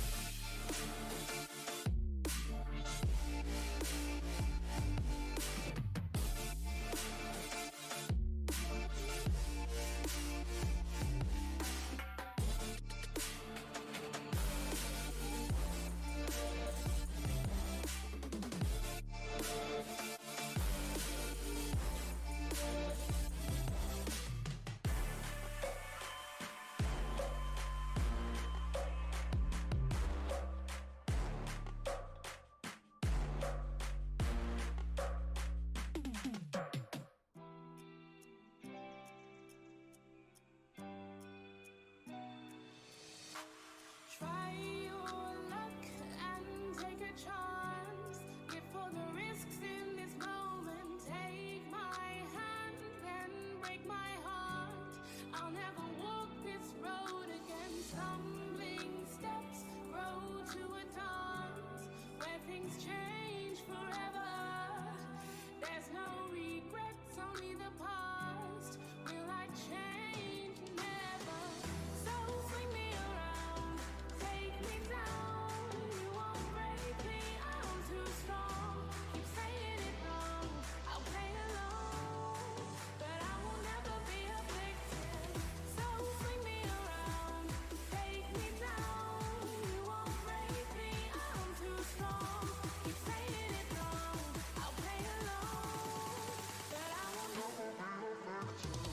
Try your luck and take a chance. Get for the risks in this moment. Take my hand and break my heart. I'll never walk this road again. Stumbling steps grow to a dance where things change forever. There's no regrets, only the past. Will I change? Never. So swing me around, take me down. You won't break me, I'm too strong. Keep saying it wrong, I'll play along, but I will never be a victim. So swing me around, take me down. You won't break me, I'm too strong. Keep saying it wrong, I'll play along, but I will never be a victim.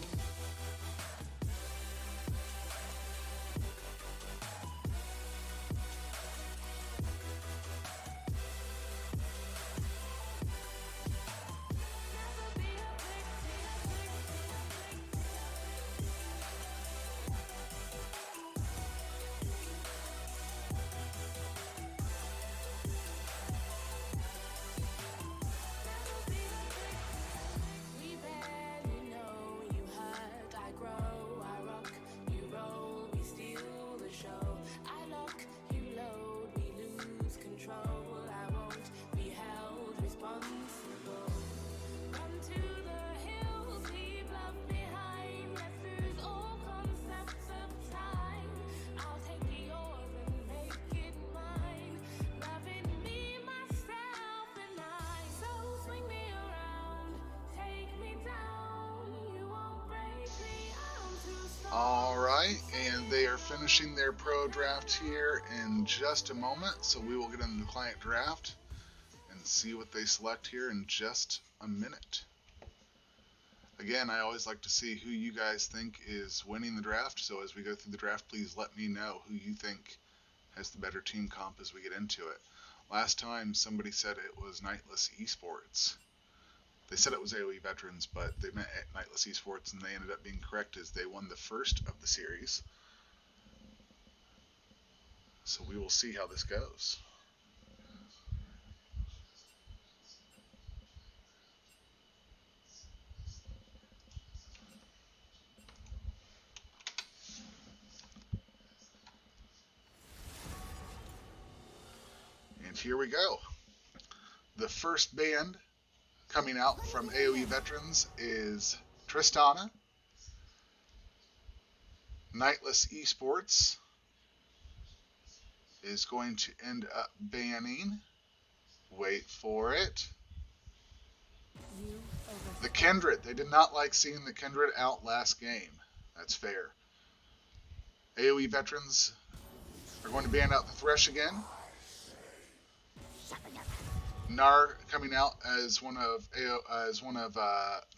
Never be a We barely know, you hurt, I grow, I rock, you roll, we steal the show. I lock, you load, we lose control. I won't be held responsible. Run to the hills, leave love behind. Let's lose all concepts of time. I'll take yours and make it mine. Loving me, myself, and I. So swing me around, take me down. You won't break me, I'm too strong. All right, and they are finishing their pro draft here in just a moment, so we will get into the client draft and see what they select here in just a minute. Again, I always like to see who you guys think is winning the draft, so as we go through the draft, please let me know who you think has the better team comp as we get into it. Last time, somebody said it was Nightless eSports. They said it was AOE Veterans, but they meant Nightless eSports, and they ended up being correct as they won the first of the series. So we will see how this goes. And here we go. The first band coming out from AOE Veterans is Tristana. Nightless eSports is going to end up banning, wait for it, You The Kindred. They did not like seeing the Kindred out last game. That's fair. AOE Veterans are going to ban out the Thresh again. Gnar coming out as one of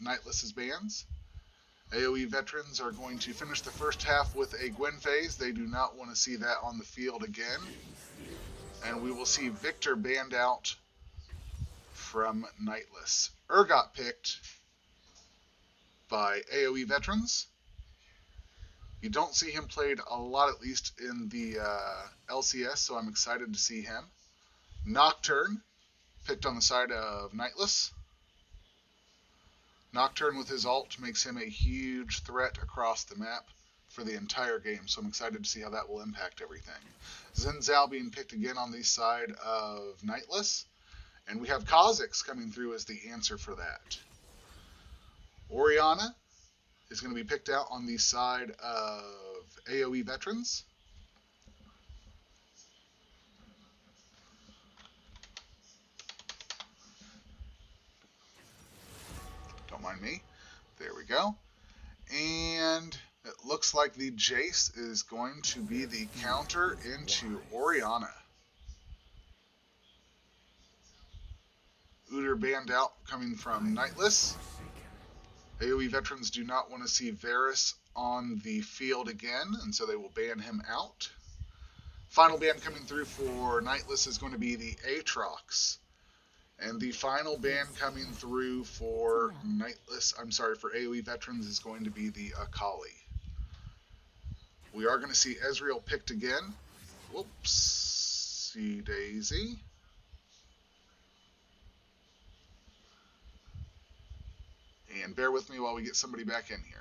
Nightless's bans. AOE Veterans are going to finish the first half with a Gwen phase. They do not want to see that on the field again. And we will see Victor banned out from Nightless. Urgot picked by AOE Veterans. You don't see him played a lot, at least in the LCS, so I'm excited to see him. Nocturne picked on the side of Nightless. Nocturne with his ult makes him a huge threat across the map for the entire game, so I'm excited to see how that will impact everything. Xin Zhao being picked again on the side of Nightless, and we have Kha'Zix coming through as the answer for that. Orianna is going to be picked out on the side of AOE Veterans. Don't mind me. There we go. And it looks like the Jace is going to be the counter into Orianna. Udyr banned out coming from Nightless. AOE Veterans do not want to see Varus on the field again, and so they will ban him out. Final ban coming through for Nightless is going to be the Aatrox. And the final ban coming through for for AOE Veterans is going to be the Akali. We are going to see Ezreal picked again. Whoopsie daisy. And bear with me while we get somebody back in here.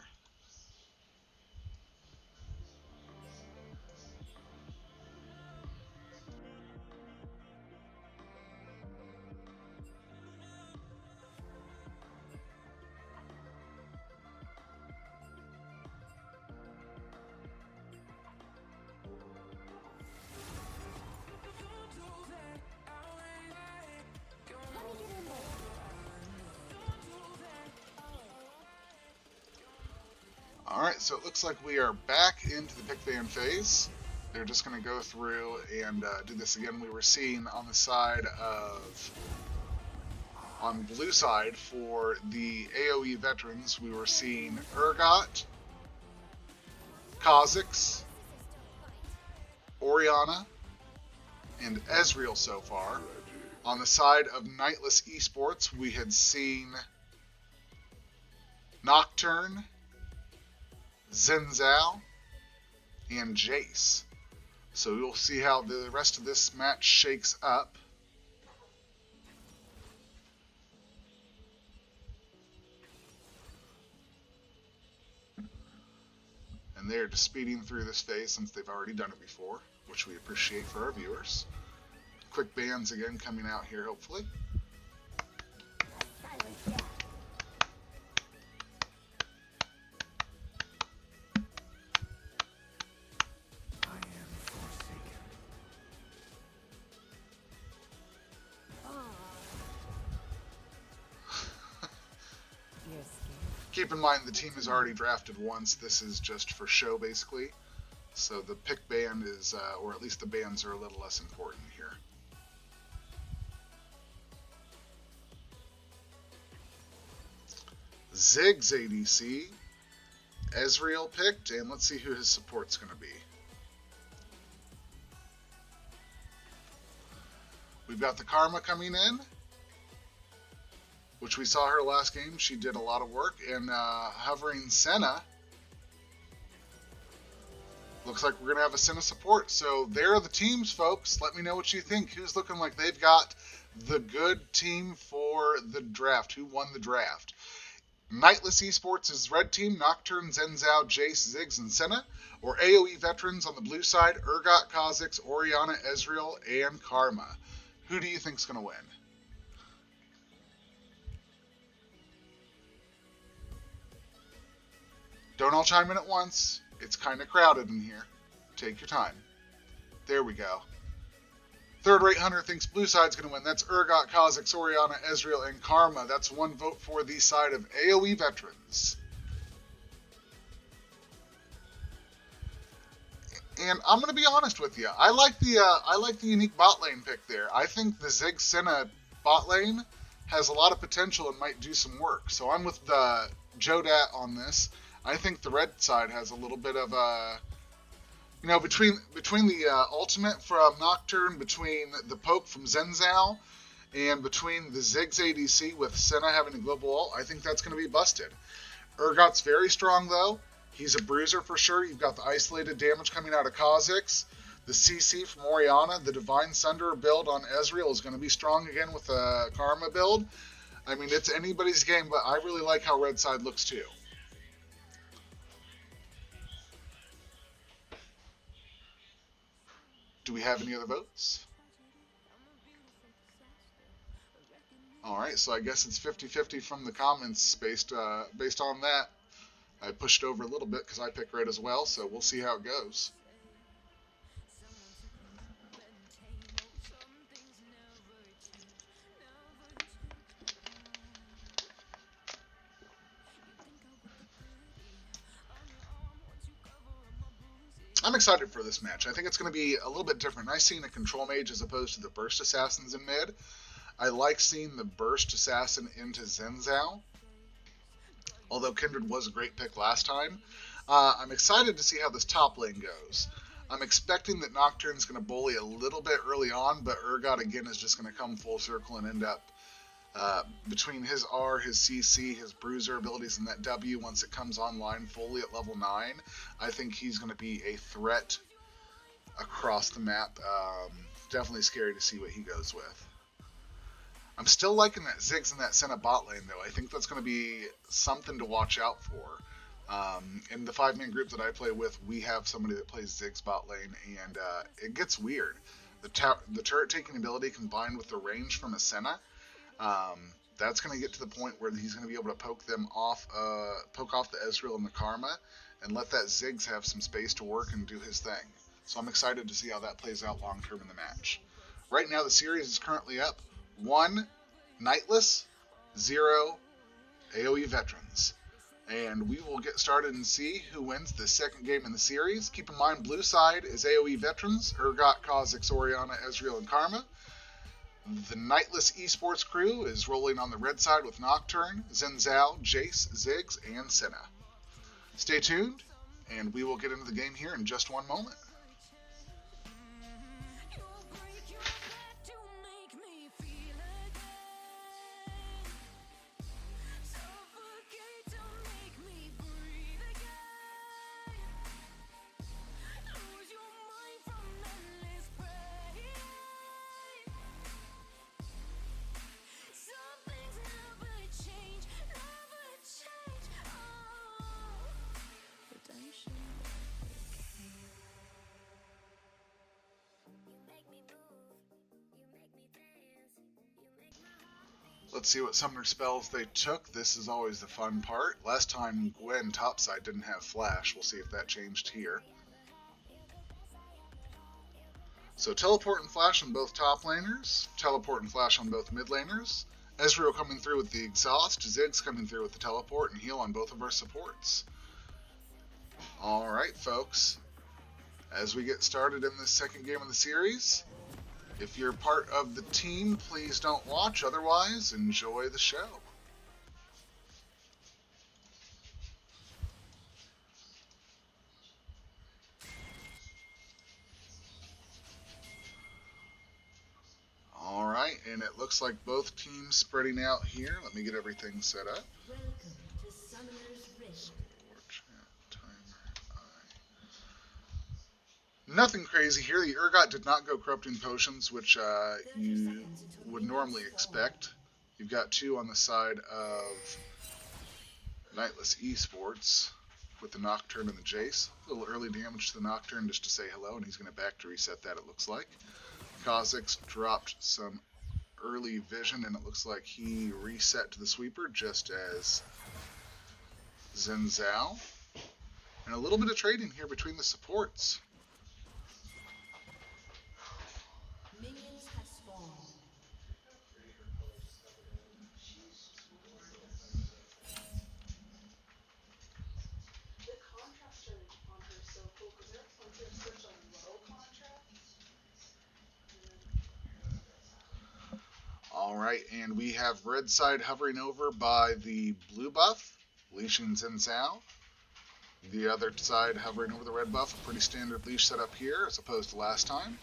Alright, so it looks like we are back into the pick ban phase. They're just going to go through and do this again. We were seeing on the side of, on blue side for the AOE Veterans, we were seeing Urgot, Kha'Zix, Orianna, and Ezreal so far. On the side of Nightless eSports, we had seen Nocturne, Xin Zhao, and Jace. So we'll see how the rest of this match shakes up. And they're just speeding through this phase since they've already done it before, which we appreciate for our viewers. Quick bans again coming out here, hopefully. Keep in mind the team is already drafted once. This is just for show, basically. So the pick ban is, or at least the bans are a little less important here. Ziggs ADC, Ezreal picked, and let's see who his support's going to be. We've got the Karma coming in, which we saw her last game. She did a lot of work. And hovering Senna. Looks like we're going to have a Senna support. So there are the teams, folks. Let me know what you think. Who's looking like they've got the good team for the draft? Who won the draft? Nightless eSports is red team. Nocturne, Xin Zhao, Jace, Ziggs, and Senna. Or AOE Veterans on the blue side. Urgot, Kha'Zix, Orianna, Ezreal, and Karma. Who do you think's going to win? Don't all chime in at once. It's kind of crowded in here. Take your time. There we go. Third-rate Hunter thinks blue side's going to win. That's Urgot, Kha'Zix, Orianna, Ezreal, and Karma. That's one vote for the side of AOE Veterans. And I'm going to be honest with you. I like the unique bot lane pick there. I think the Ziggs Senna bot lane has a lot of potential and might do some work. So I'm with Jodat on this. I think the red side has a little bit of a, between the ultimate from Nocturne, between the poke from Zenzao, and between the Ziggs ADC with Senna having a global ult, I think that's going to be busted. Urgot's very strong though. He's a bruiser for sure. You've got the isolated damage coming out of Kha'Zix. The CC from Orianna, the Divine Sunderer build on Ezreal is going to be strong again with the Karma build. I mean, it's anybody's game, but I really like how red side looks too. Do we have any other votes? Alright, so I guess it's 50-50 from the comments based on that. I pushed over a little bit because I pick red as well, so we'll see how it goes. I'm excited for this match. I think it's going to be a little bit different. I've seen a control mage as opposed to the burst assassins in mid. I like seeing the burst assassin into Zenzao, although Kindred was a great pick last time. I'm excited to see how this top lane goes. I'm expecting that Nocturne's going to bully a little bit early on, but Urgot again is just going to come full circle and end up between his R, his CC, his bruiser abilities, and that W once it comes online fully at level 9. I think he's going to be a threat across the map. Definitely scary to see what he goes with. I'm still liking that Ziggs in that Senna bot lane, though. I think that's going to be something to watch out for. In the 5-man group that I play with, we have somebody that plays Ziggs bot lane, and it gets weird. The turret taking ability combined with the range from a Senna, that's going to get to the point where he's going to be able to poke off the Ezreal and the Karma, and let that Ziggs have some space to work and do his thing. So I'm excited to see how that plays out long term in the match. Right now, the series is currently up 1 Nightless, 0 AOE Veterans. And we will get started and see who wins the second game in the series. Keep in mind, blue side is AOE Veterans, Urgot, Kha'Zix, Orianna, Ezreal, and Karma. The Nightless eSports crew is rolling on the red side with Nocturne, Zenzao, Jace, Ziggs, and Senna. Stay tuned, and we will get into the game here in just one moment. Let's see what summoner spells they took. This is always the fun part. Last time Gwen topside didn't have flash. We'll see if that changed here. So teleport and flash on both top laners. Teleport and flash on both mid laners. Ezreal coming through with the exhaust. Ziggs coming through with the teleport and heal on both of our supports. Alright folks. As we get started in this second game of the series, if you're part of the team, please don't watch. Otherwise, enjoy the show. Alright, and it looks like both teams spreading out here. Let me get everything set up. Welcome to Summoner's Rift. Nothing crazy here. The Urgot did not go Corrupting Potions, which you would normally expect. You've got 2 on the side of Nightless eSports with the Nocturne and the Jace. A little early damage to the Nocturne just to say hello, and he's going to back to reset that, it looks like. Kha'Zix dropped some early vision, and it looks like he reset to the sweeper just as Zenzao. And a little bit of trading here between the supports. Minions Alright, and we have red side hovering over by the blue buff, leashing Xin Zhao. The other side hovering over the red buff, a pretty standard leash setup here as opposed to last time.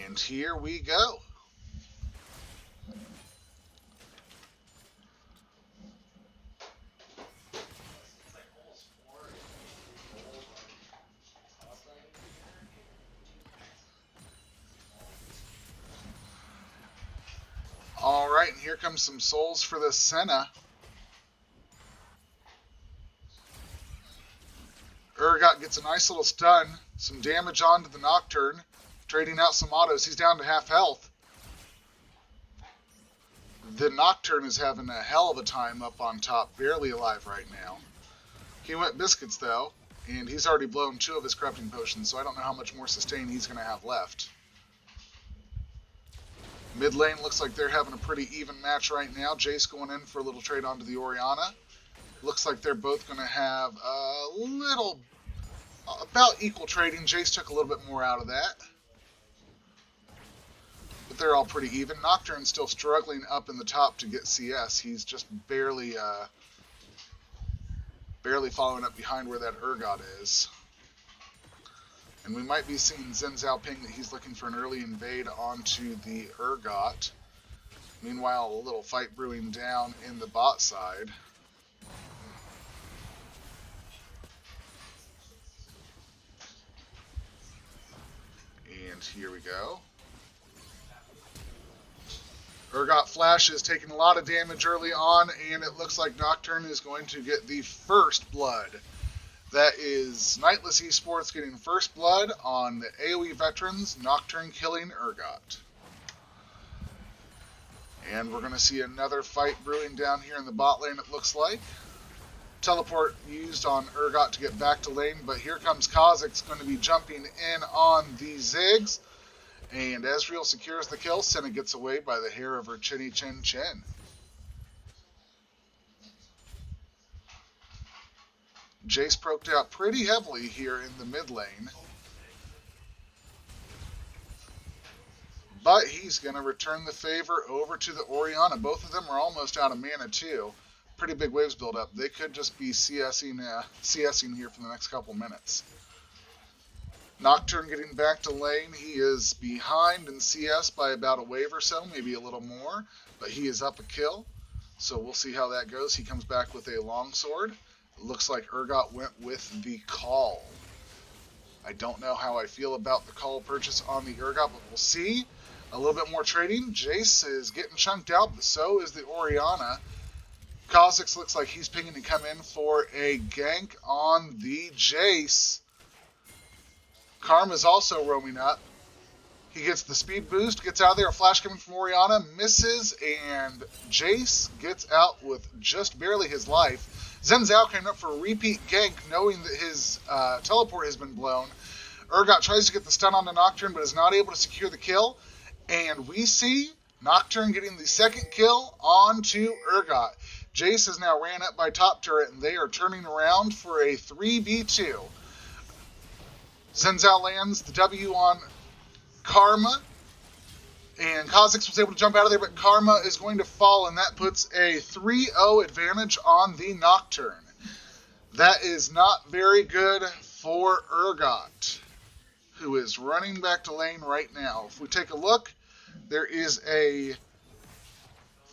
And here we go. Alright, and here comes some souls for the Senna. Urgot gets a nice little stun, some damage onto the Nocturne, trading out some autos. He's down to half health. The Nocturne is having a hell of a time up on top, barely alive right now. He went biscuits though, and he's already blown 2 of his corrupting potions, so I don't know how much more sustain he's going to have left. Mid lane looks like they're having a pretty even match right now. Jace going in for a little trade onto the Orianna. Looks like they're both going to have a little, about equal trading. Jace took a little bit more out of that. But they're all pretty even. Nocturne's still struggling up in the top to get CS. He's just barely following up behind where that Urgot is. And we might be seeing Xin Zhao ping that he's looking for an early invade onto the Urgot. Meanwhile, a little fight brewing down in the bot side. And here we go. Urgot flashes, taking a lot of damage early on, and it looks like Nocturne is going to get the first blood. That is Nightless eSports getting first blood on the AOE Veterans, Nocturne killing Urgot. And we're going to see another fight brewing down here in the bot lane, it looks like. Teleport used on Urgot to get back to lane, but here comes Kha'Zix going to be jumping in on the Ziggs. And Ezreal secures the kill. Senna gets away by the hair of her chinny chin chin. Jace proked out pretty heavily here in the mid lane. But he's going to return the favor over to the Orianna. Both of them are almost out of mana too. Pretty big waves build up. They could just be CSing here for the next couple minutes. Nocturne getting back to lane. He is behind in CS by about a wave or so, maybe a little more. But he is up a kill. So we'll see how that goes. He comes back with a longsword. It looks like Urgot went with the call. I don't know how I feel about the call purchase on the Urgot, but we'll see. A little bit more trading. Jace is getting chunked out, but so is the Orianna. Kha'Zix looks like he's pinging to come in for a gank on the Jace. Karma's also roaming up. He gets the speed boost, gets out of there, a flash coming from Orianna, misses, and Jace gets out with just barely his life. Xin Zhao came up for a repeat gank, knowing that his teleport has been blown. Urgot tries to get the stun on the Nocturne, but is not able to secure the kill. And we see Nocturne getting the second kill onto Urgot. Jace has now ran up by top turret, and they are turning around for a 3v2. Xin Zhao lands the W on Karma, and Kha'Zix was able to jump out of there, but Karma is going to fall, and that puts a 3-0 advantage on the Nocturne. That is not very good for Urgot, who is running back to lane right now. If we take a look, there is a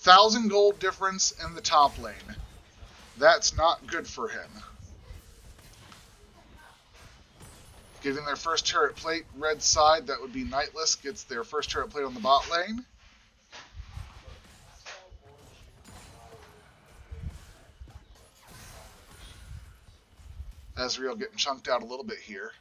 1,000 gold difference in the top lane. That's not good for him. Getting their first turret plate, red side, that would be Nightless, gets their first turret plate on the bot lane. Ezreal getting chunked out a little bit here.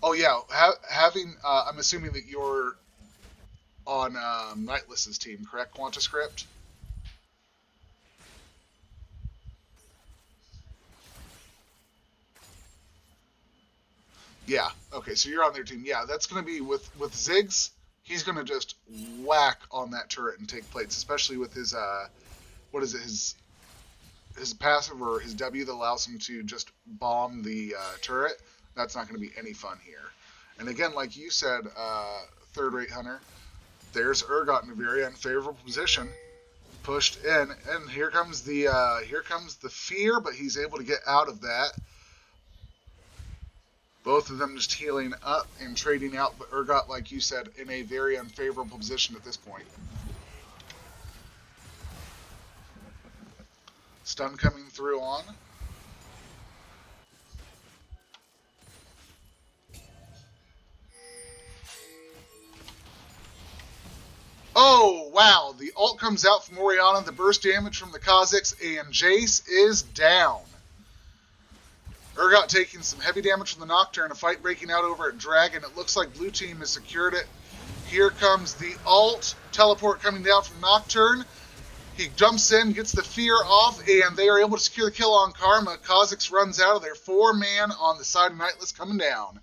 Oh yeah, I'm assuming that you're on Nightless's team, correct, QuantaScript? Yeah, okay, so you're on their team. Yeah, that's going to be with Ziggs. he's going to just whack on that turret and take plates, especially with his, his passive or his W that allows him to just bomb the turret. That's not going to be any fun here. And again, like you said, Third Rate Hunter, there's Urgot in a very unfavorable position, pushed in, and here comes the fear, but he's able to get out of that. Both of them just healing up and trading out, but Urgot, like you said, in a very unfavorable position at this point. Stun coming through on. Oh, wow. The ult comes out from Orianna, the burst damage from the Kha'Zix, and Jace is down. Urgot taking some heavy damage from the Nocturne, a fight breaking out over at Dragon. It looks like blue team has secured it. Here comes the ult, teleport coming down from Nocturne. He jumps in, gets the fear off, and they are able to secure the kill on Karma. Kha'Zix runs out of there. 4-man on the side of Nightless coming down.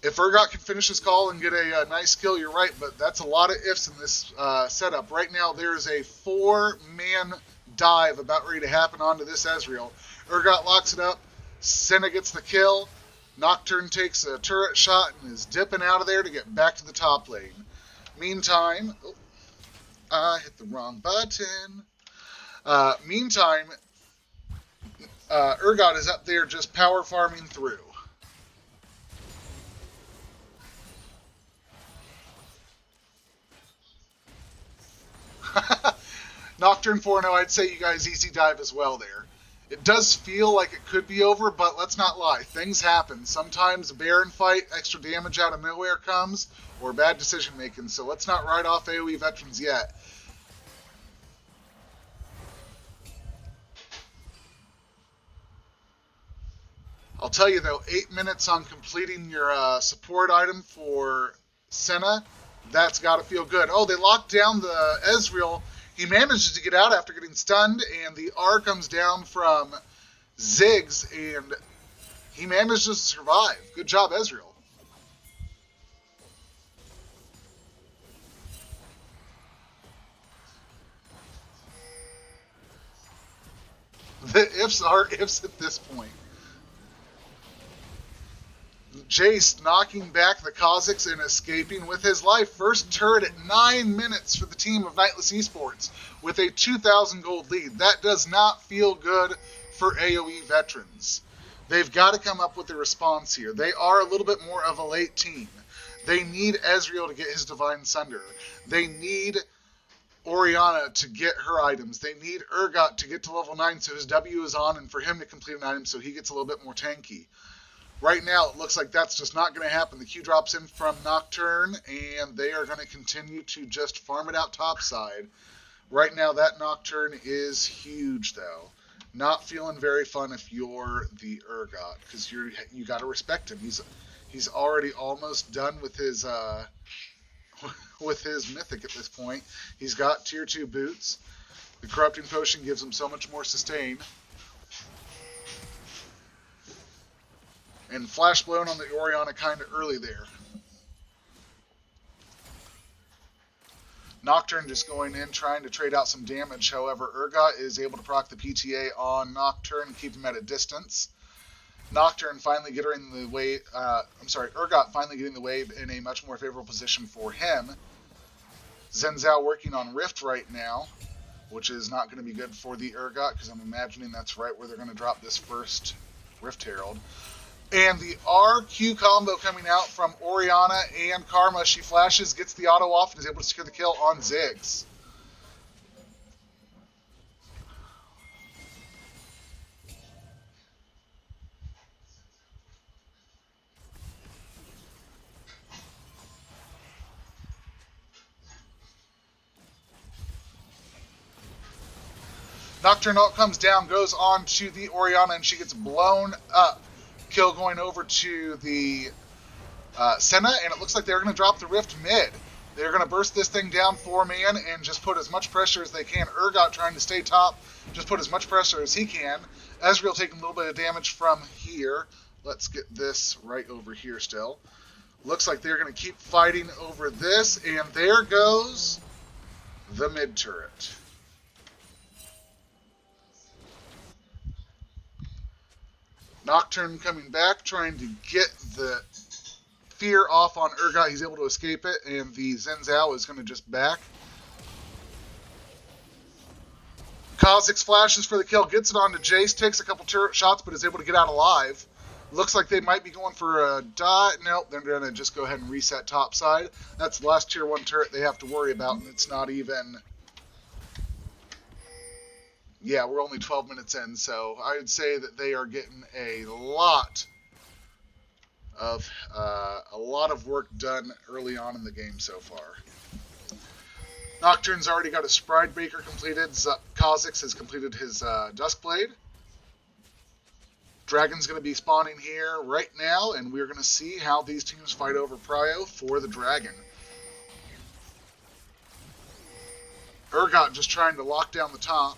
If Urgot can finish his call and get a nice kill, you're right, but that's a lot of ifs in this setup. Right now, there's a 4-man dive about ready to happen onto this Ezreal. Urgot locks it up. Senna gets the kill. Nocturne takes a turret shot and is dipping out of there to get back to the top lane. Meantime, I hit the wrong button. Meantime, Urgot is up there just power farming through. Nocturne 4-0, I'd say you guys easy dive as well there. It does feel like it could be over, but let's not lie. Things happen. Sometimes a Baron fight, extra damage out of nowhere comes, or bad decision making. So let's not write off AOE Veterans yet. I'll tell you though, 8 minutes on completing your support item for Senna, that's got to feel good. Oh, they locked down the Ezreal. He manages to get out after getting stunned, and the R comes down from Ziggs, and he manages to survive. Good job, Ezreal. The ifs are ifs at this point. Jace knocking back the Kha'Zix and escaping with his life. First turret at 9 minutes for the team of Nightless eSports with a 2,000 gold lead. That does not feel good for AOE Veterans. They've got to come up with a response here. They are a little bit more of a late team. They need Ezreal to get his Divine Sunder. They need Orianna to get her items. They need Urgot to get to level 9 so his W is on and for him to complete an item so he gets a little bit more tanky. Right now, it looks like that's just not going to happen. The Q drops in from Nocturne, and they are going to continue to just farm it out topside. Right now, that Nocturne is huge, though. Not feeling very fun if you're the Urgot, because you got to respect him. He's already almost done with his mythic at this point. He's got tier 2 boots. The Corrupting Potion gives him so much more sustain. And flash blown on the Orianna kind of early there. Nocturne just going in, trying to trade out some damage. However, Urgot is able to proc the PTA on Nocturne and keep him at a distance. Nocturne finally getting the wave. Urgot finally getting the wave in a much more favorable position for him. Zenzao working on Rift right now, which is not going to be good for the Urgot because I'm imagining that's right where they're going to drop this first Rift Herald. And the RQ combo coming out from Orianna and Karma. She flashes, gets the auto off, and is able to secure the kill on Ziggs. Nocturne ult comes down, goes on to the Orianna, and she gets blown up. Kill going over to the Senna, and it looks like they're going to drop the Rift mid. They're going to burst this thing down 4-man and just put as much pressure as they can. Urgot trying to stay top, just put as much pressure as he can. Ezreal taking a little bit of damage from here. Let's get this right over here still. Looks like they're going to keep fighting over this, and there goes the mid turret. Nocturne coming back, trying to get the fear off on Urgot. He's able to escape it, and the Xin Zhao is going to just back. Kha'Zix flashes for the kill, gets it onto Jace, takes a couple turret shots, but is able to get out alive. Looks like they might be going for a dot. Nope, they're going to just go ahead and reset topside. That's the last tier 1 turret they have to worry about, and it's not even... Yeah, we're only 12 minutes in, so I would say that they are getting a lot of work done early on in the game so far. Nocturne's already got his Sprite Breaker completed. Kha'Zix has completed his Duskblade. Dragon's going to be spawning here right now, and we're going to see how these teams fight over Prio for the Dragon. Urgot just trying to lock down the top.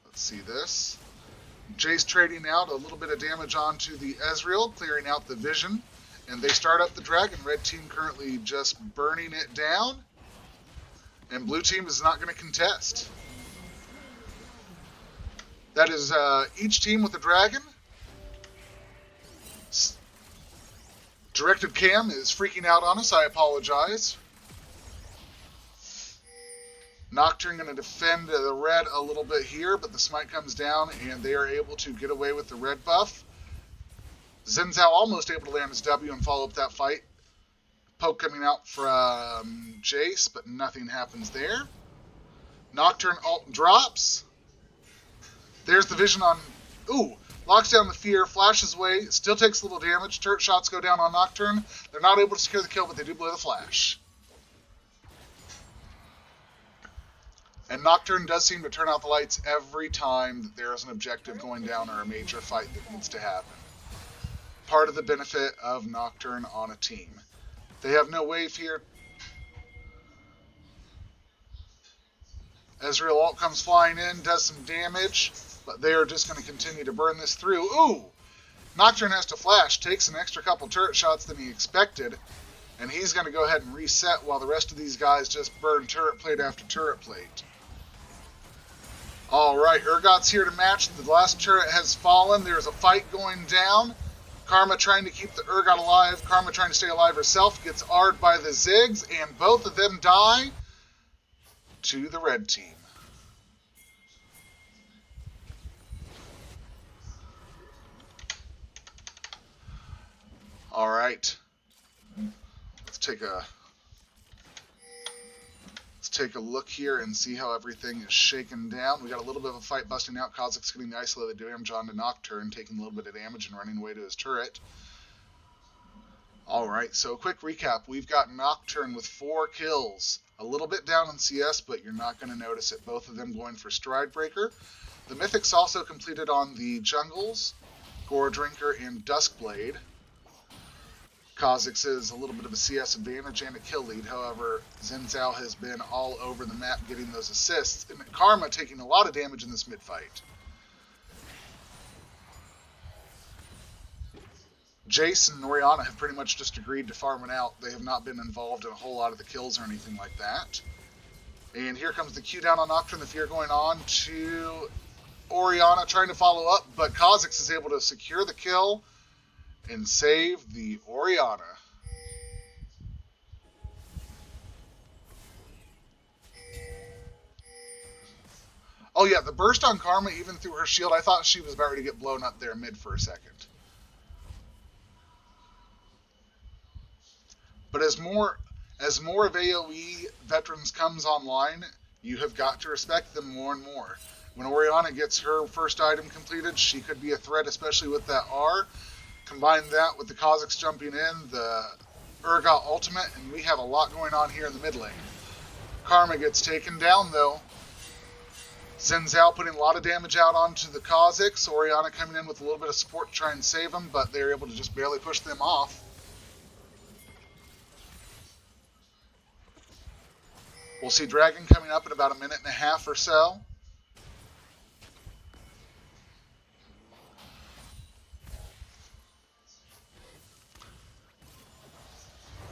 Let's see this. Jace trading out a little bit of damage onto the Ezreal, clearing out the Vision, and they start up the Dragon. Red team currently just burning it down, and blue team is not going to contest. That is each team with a Dragon. Directed Cam is freaking out on us. I apologize. Nocturne going to defend the red a little bit here, but the smite comes down, and they are able to get away with the red buff. Xin Zhao almost able to land his W and follow up that fight. Poke coming out from Jace, but nothing happens there. Nocturne ult drops. There's the Vision on... Ooh! Locks down the fear, flashes away, still takes a little damage. Turret shots go down on Nocturne. They're not able to secure the kill, but they do blow the flash. And Nocturne does seem to turn out the lights every time that there is an objective going down or a major fight that needs to happen. Part of the benefit of Nocturne on a team. They have no wave here. Ezreal ult comes flying in, does some damage, but they are just going to continue to burn this through. Ooh! Nocturne has to flash, takes an extra couple turret shots than he expected, and he's going to go ahead and reset while the rest of these guys just burn turret plate after turret plate. Alright, Urgot's here to match. The last turret has fallen. There's a fight going down. Karma trying to keep the Urgot alive. Karma trying to stay alive herself. Gets R'd by the Ziggs, and both of them die to the red team. Alright. Let's take a look here and see how everything is shaken down. We got a little bit of a fight busting out. Kha'Zix getting the isolated damage onto Nocturne, taking a little bit of damage and running away to his turret. Alright, so a quick recap. We've got Nocturne with 4 kills. A little bit down in CS, but you're not going to notice it. Both of them going for Stride Breaker. The Mythics also completed on the Jungles, Gore Drinker, and Duskblade. Kha'Zix is a little bit of a CS advantage and a kill lead. However, Xin Zhao has been all over the map getting those assists, and Karma taking a lot of damage in this mid-fight. Jace and Orianna have pretty much just agreed to farm it out. They have not been involved in a whole lot of the kills or anything like that. And here comes the Q down on Nocturne. The fear going on to Orianna trying to follow up, but Kha'Zix is able to secure the kill and save the Orianna. Oh yeah, the burst on Karma even through her shield. I thought she was about ready to get blown up there mid for a second. But as more of AOE Veterans comes online, you have got to respect them more and more. When Orianna gets her first item completed, she could be a threat, especially with that R. Combine that with the Kha'Zix jumping in, the Urgot ultimate, and we have a lot going on here in the mid lane. Karma gets taken down though. Xin Zhao putting a lot of damage out onto the Kha'Zix. Orianna coming in with a little bit of support to try and save them, but they're able to just barely push them off. We'll see Dragon coming up in about a minute and a half or so.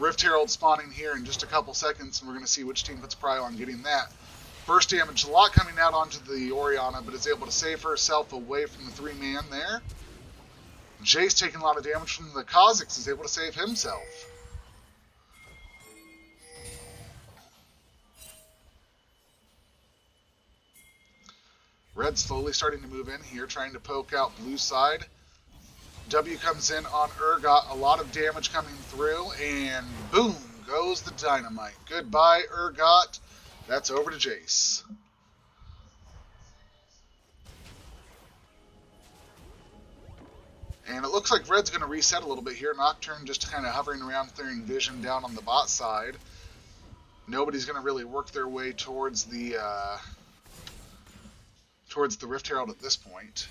Rift Herald spawning here in just a couple seconds, and we're going to see which team puts prio on getting that. Burst damage, a lot coming out onto the Orianna, but is able to save herself away from the 3-man there. Jace taking a lot of damage from the Kha'Zix, is able to save himself. Red slowly starting to move in here, trying to poke out blue side. W comes in on Urgot, a lot of damage coming through, and boom goes the dynamite. Goodbye, Urgot. That's over to Jace. And it looks like Red's going to reset a little bit here. Nocturne just kind of hovering around, clearing vision down on the bot side. Nobody's going to really work their way towards the Rift Herald at this point.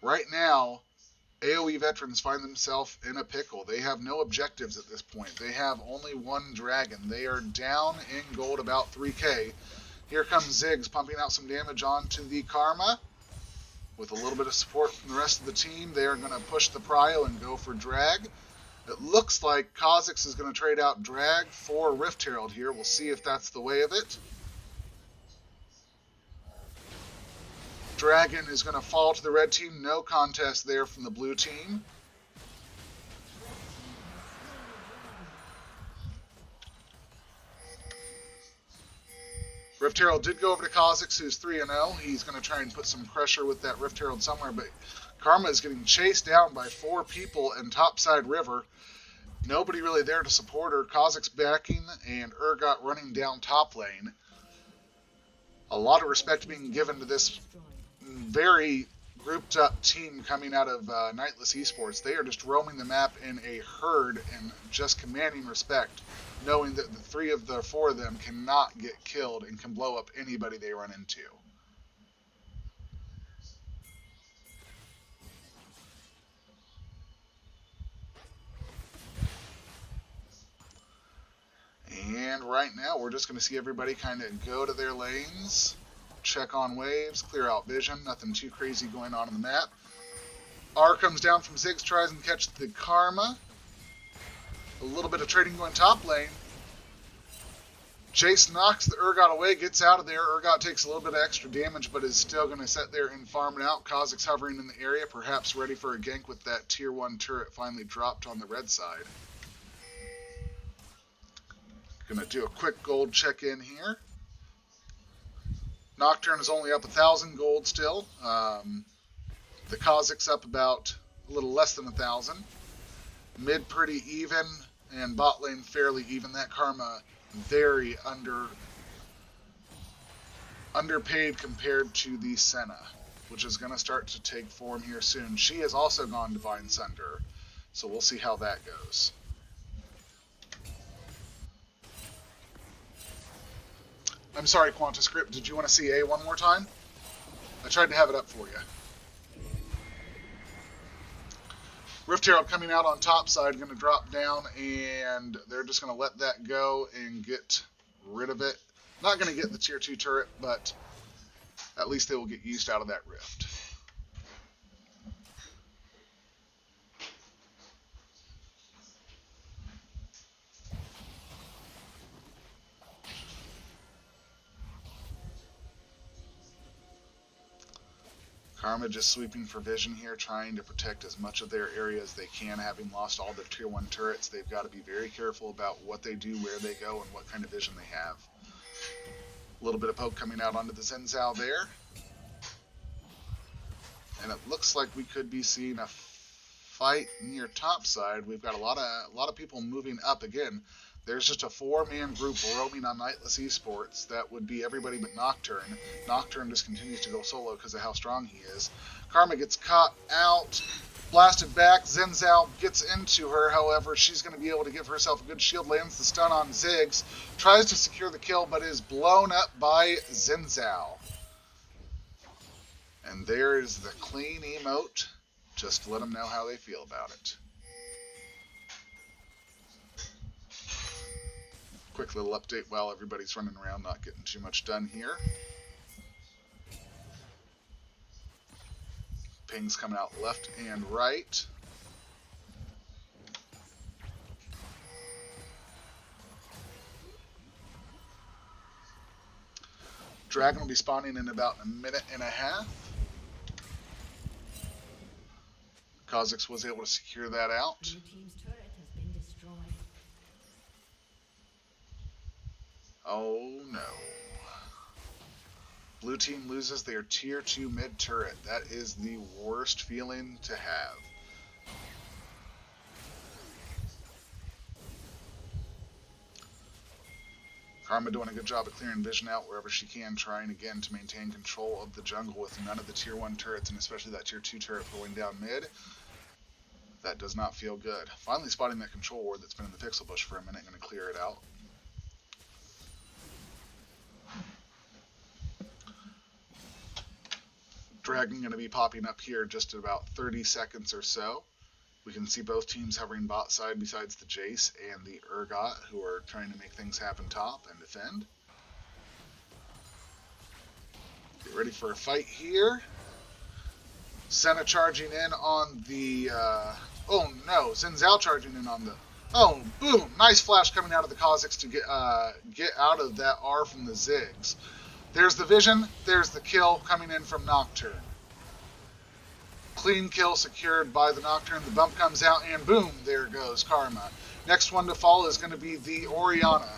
Right now, AOE Veterans find themselves in a pickle. They have no objectives at this point. They have only one dragon. They are down in gold about 3k. Here comes Ziggs pumping out some damage onto the Karma. With a little bit of support from the rest of the team, they are going to push the prio and go for drag. It looks like Kha'Zix is going to trade out drag for Rift Herald here. We'll see if that's the way of it. Dragon is going to fall to the red team. No contest there from the blue team. Rift Herald did go over to Kha'Zix, who's 3-0. He's going to try and put some pressure with that Rift Herald somewhere, but Karma is getting chased down by 4 people in topside river. Nobody really there to support her. Kha'Zix backing and Urgot running down top lane. A lot of respect being given to this very grouped up team coming out of Nightless eSports. They are just roaming the map in a herd and just commanding respect, knowing that the 3 of the 4 of them cannot get killed and can blow up anybody they run into. And right now we're just going to see everybody kind of go to their lanes, check on waves, clear out vision, nothing too crazy going on in the map. R comes down from Ziggs, tries and catch the Karma. A little bit of trading going top lane. Jace knocks the Urgot away, gets out of there. Urgot takes a little bit of extra damage, but is still going to sit there and farm it out. Kha'Zix hovering in the area, perhaps ready for a gank with that tier 1 turret finally dropped on the red side. Going to do a quick gold check-in here. Nocturne is only up 1,000 gold still. The Kha'Zix up about a little less than 1,000. Mid pretty even, and bot lane fairly even. That Karma very underpaid compared to the Senna, which is going to start to take form here soon. She has also gone Divine Sunder, so we'll see how that goes. I'm sorry, QuantaScript, did you want to see A one more time? I tried to have it up for you. Rift Herald coming out on top side, going to drop down, and they're just going to let that go and get rid of it. Not going to get the tier 2 turret, but at least they will get used out of that rift. Karma just sweeping for vision here, trying to protect as much of their area as they can, having lost all their tier 1 turrets. They've got to be very careful about what they do, where they go, and what kind of vision they have. A little bit of poke coming out onto the Xin Zhao there. And it looks like we could be seeing a fight near topside. We've got a lot of people moving up again. There's just a 4-man group roaming on Nightless eSports. That would be everybody but Nocturne. Nocturne just continues to go solo because of how strong he is. Karma gets caught out, blasted back. Xin Zhao gets into her, however, she's going to be able to give herself a good shield, lands the stun on Ziggs, tries to secure the kill, but is blown up by Xin Zhao. And there is the clean emote, just to let them know how they feel about it. Quick little update while everybody's running around not getting too much done here. Pings coming out left and right. Dragon will be spawning in about a minute and a half. Kha'Zix was able to secure that out. Blue team's turret has been destroyed. Oh no. Blue team loses their tier 2 mid turret. That is the worst feeling to have. Karma doing a good job of clearing vision out wherever she can, trying again to maintain control of the jungle with none of the tier 1 turrets, and especially that tier 2 turret going down mid. That does not feel good. Finally spotting that control ward that's been in the pixel bush for a minute, going to clear it out. Dragon going to be popping up here just in about 30 seconds or so. We can see both teams hovering bot side besides the Jace and the Urgot, who are trying to make things happen top and defend. Get ready for a fight here. Senna charging in on the... oh no, Xin Zhao charging in on the... Oh, boom! Nice flash coming out of the Kha'Zix to get out of that R from the Ziggs. There's the vision, there's the kill coming in from Nocturne. Clean kill secured by the Nocturne. The bump comes out, and boom, there goes Karma. Next one to fall is going to be the Orianna.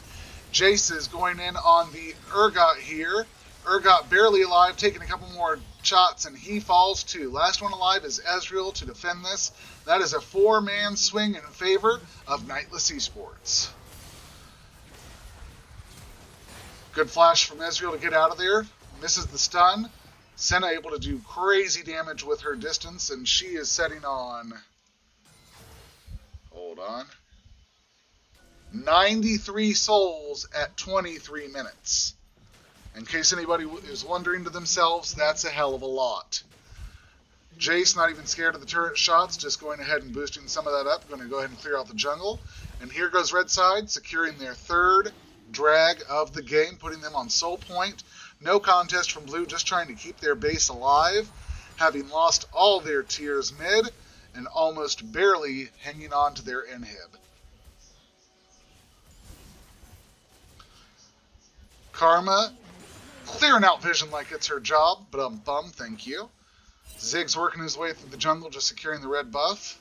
Jace is going in on the Urgot here. Urgot barely alive, taking a couple more shots, and he falls too. Last one alive is Ezreal to defend this. That is a 4-man swing in favor of Nightless eSports. Good flash from Ezreal to get out of there. Misses the stun. Senna able to do crazy damage with her distance, and she is setting on... Hold on. 93 souls at 23 minutes. In case anybody is wondering to themselves, that's a hell of a lot. Jace not even scared of the turret shots, just going ahead and boosting some of that up. Going to go ahead and clear out the jungle. And here goes Red Side, securing their third drag of the game, putting them on soul point. No contest from Blue, just trying to keep their base alive, having lost all their tiers mid, and almost barely hanging on to their inhib. Karma, clearing out vision like it's her job, but thank you. Ziggs working his way through the jungle, just securing the red buff.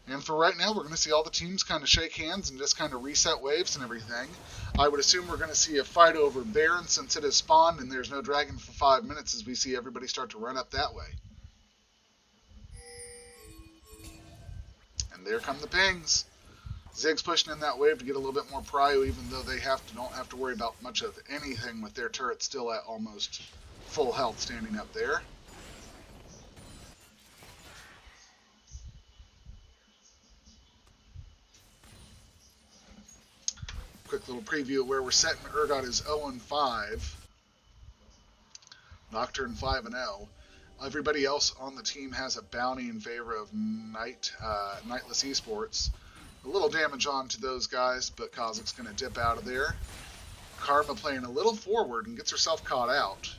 And for right now, we're going to see all the teams kind of shake hands and just kind of reset waves and everything. I would assume we're going to see a fight over Baron since it has spawned and there's no dragon for 5 minutes as we see everybody start to run up that way. And there come the pings. Ziggs pushing in that wave to get a little bit more prio, even though they don't have to worry about much of anything with their turret still at almost full health standing up there. Quick little preview of where we're setting. Urgot is 0-5. Nocturne 5-0. Everybody else on the team has a bounty in favor of Nightless eSports. A little damage on to those guys, but Kha'Zix's going to dip out of there. Karma playing a little forward and gets herself caught out.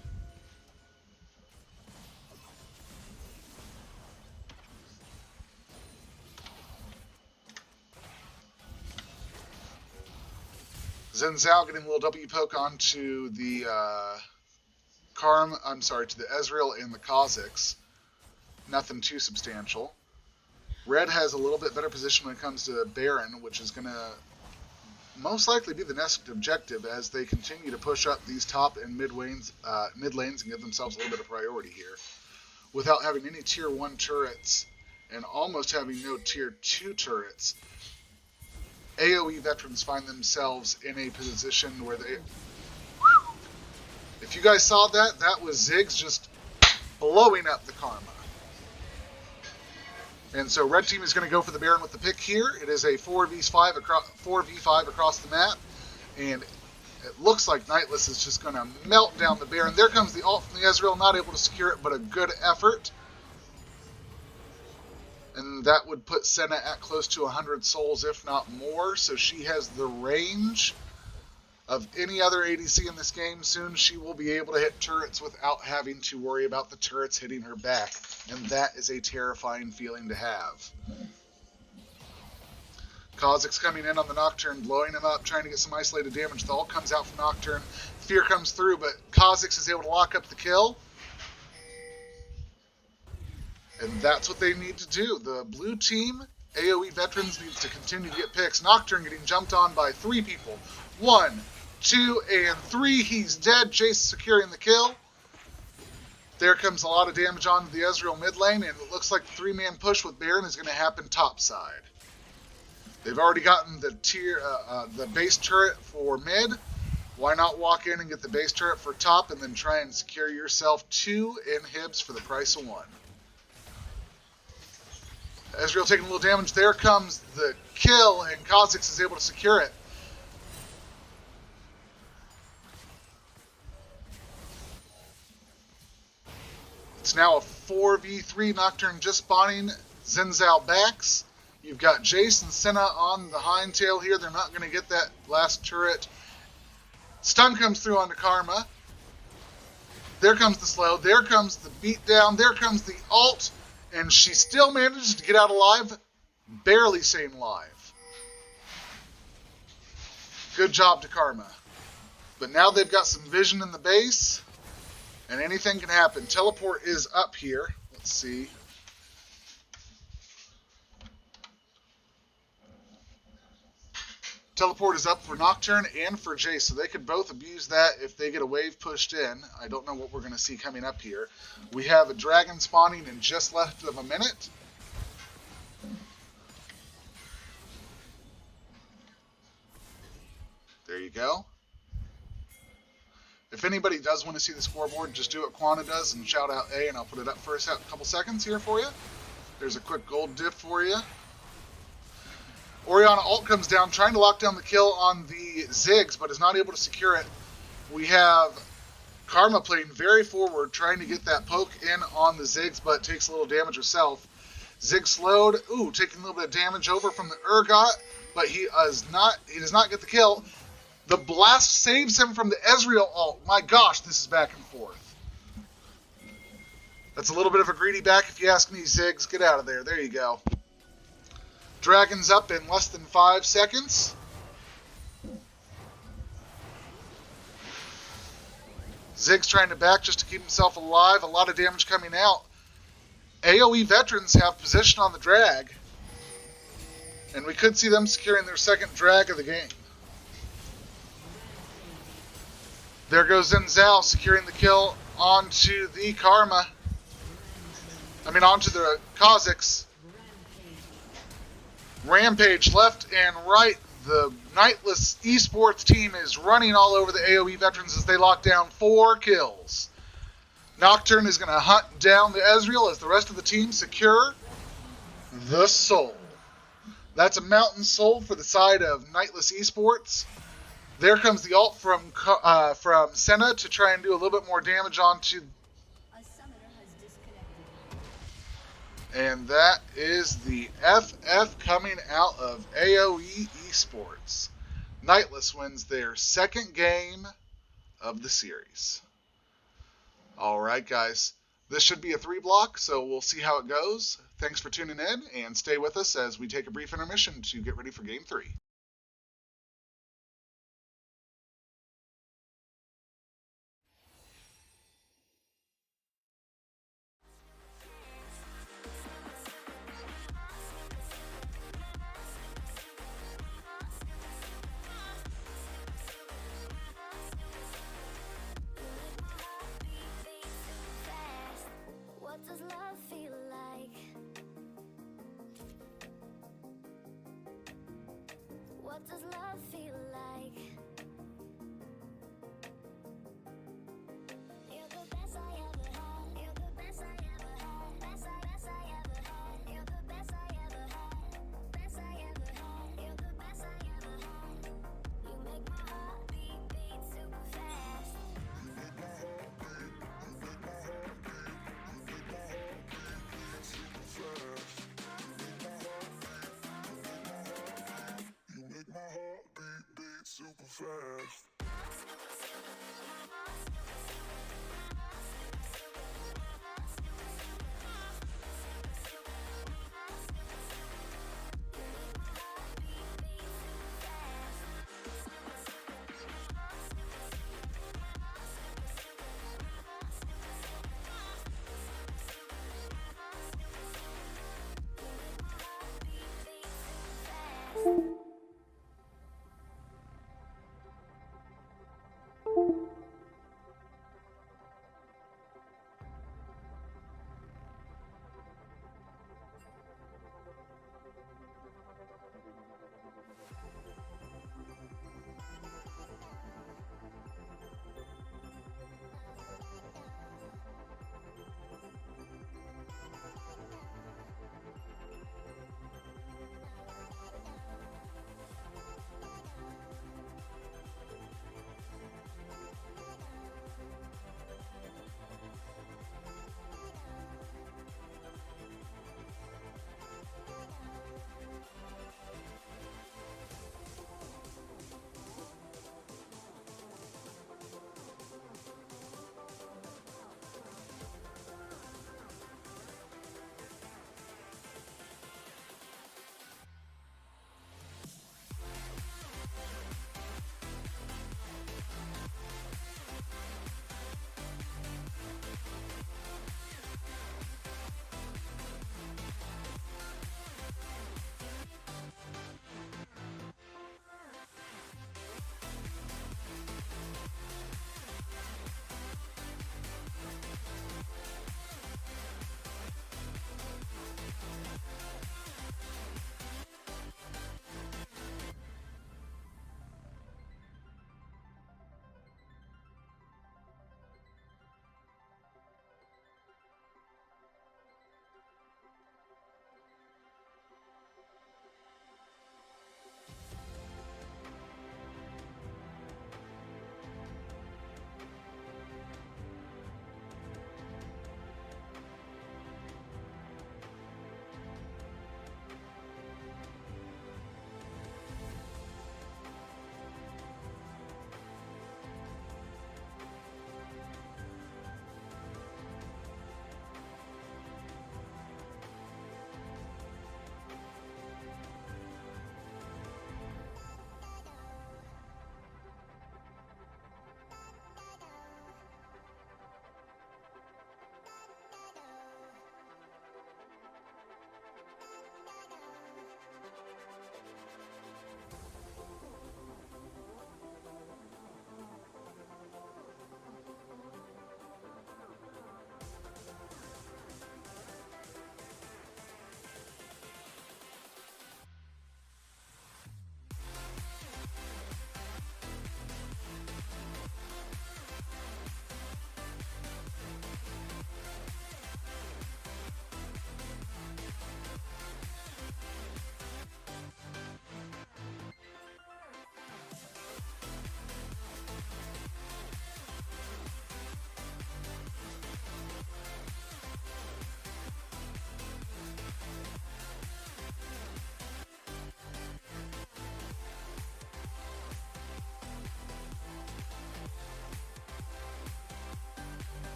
Xin Zhao getting a little W poke onto the to the Ezreal and the Kha'Zix. Nothing too substantial. Red has a little bit better position when it comes to Baron, which is going to most likely be the next objective as they continue to push up these top and mid lanes and give themselves a little bit of priority here. Without having any tier 1 turrets and almost having no tier 2 turrets, AOE Veterans find themselves in a position where they... If you guys saw that, that was Ziggs just blowing up the Karma. And so Red Team is going to go for the Baron with the pick here. It is a 4v5 across the map. And it looks like Nightless is just going to melt down the Baron. There comes the ult from the Ezreal, not able to secure it, but a good effort. And that would put Senna at close to 100 souls, if not more. So she has the range of any other ADC in this game. Soon she will be able to hit turrets without having to worry about the turrets hitting her back, and that is a terrifying feeling to have. Kha'Zix's coming in on the Nocturne, blowing him up, trying to get some isolated damage. The ult comes out from Nocturne. Fear comes through, but Kha'Zix is able to lock up the kill. And that's what they need to do. The blue team, AOE Veterans, needs to continue to get picks. Nocturne getting jumped on by 3 people. 1, 2, and 3. He's dead. Jace securing the kill. There comes a lot of damage onto the Ezreal mid lane, and it looks like the 3-man push with Baron is going to happen topside. They've already gotten the base turret for mid. Why not walk in and get the base turret for top and then try and secure yourself 2 inhibs for the price of 1. Ezreal taking a little damage. There comes the kill, and Kha'Zix is able to secure it. It's now a 4v3. Nocturne just spawning. Zenzao backs. You've got Jace and Senna on the hind tail here. They're not going to get that last turret. Stun comes through onto Karma. There comes the slow. There comes the beatdown. There comes the ult. And she still manages to get out alive, barely staying alive. Good job to Karma. But now they've got some vision in the base, and anything can happen. Teleport is up here. Let's see. Teleport is up for Nocturne and for Jace, so they could both abuse that if they get a wave pushed in. I don't know what we're going to see coming up here. We have a dragon spawning in just less of a minute. There you go. If anybody does want to see the scoreboard, just do what Quanta does and shout out A, and I'll put it up for a couple seconds here for you. There's a quick gold diff for you. Orianna ult comes down, trying to lock down the kill on the Ziggs, but is not able to secure it. We have Karma playing very forward, trying to get that poke in on the Ziggs, but takes a little damage herself. Ziggs slowed, taking a little bit of damage over from the Urgot, but he does not get the kill. The blast saves him from the Ezreal ult. My gosh, this is back and forth. That's a little bit of a greedy back if you ask me, Ziggs. Get out of there. There you go. Dragon's up in less than 5 seconds. Ziggs trying to back just to keep himself alive. A lot of damage coming out. AOE Veterans have position on the drag, and we could see them securing their second drag of the game. There goes Zenzao securing the kill onto the Karma. Onto the Kha'Zix. Rampage left and right. The Nightless eSports team is running all over the AOE Veterans as they lock down 4 kills. Nocturne is going to hunt down the Ezreal as the rest of the team secure the Soul. That's a Mountain Soul for the side of Nightless eSports. There comes the ult from Senna to try and do a little bit more damage onto. A summoner has disconnected. And that is the FF coming out of AOE eSports. Nightless wins their second game of the series. Alright guys, this should be a 3-block, so we'll see how it goes. Thanks for tuning in, and stay with us as we take a brief intermission to get ready for Game 3. What does love feel like? What does love feel like? You're the best I ever had. You're the best I ever had. Best I ever had. You're the best I ever had. Best I ever had. You're the best I ever had. You make my heart beat super fast. You make my heart beat super fast.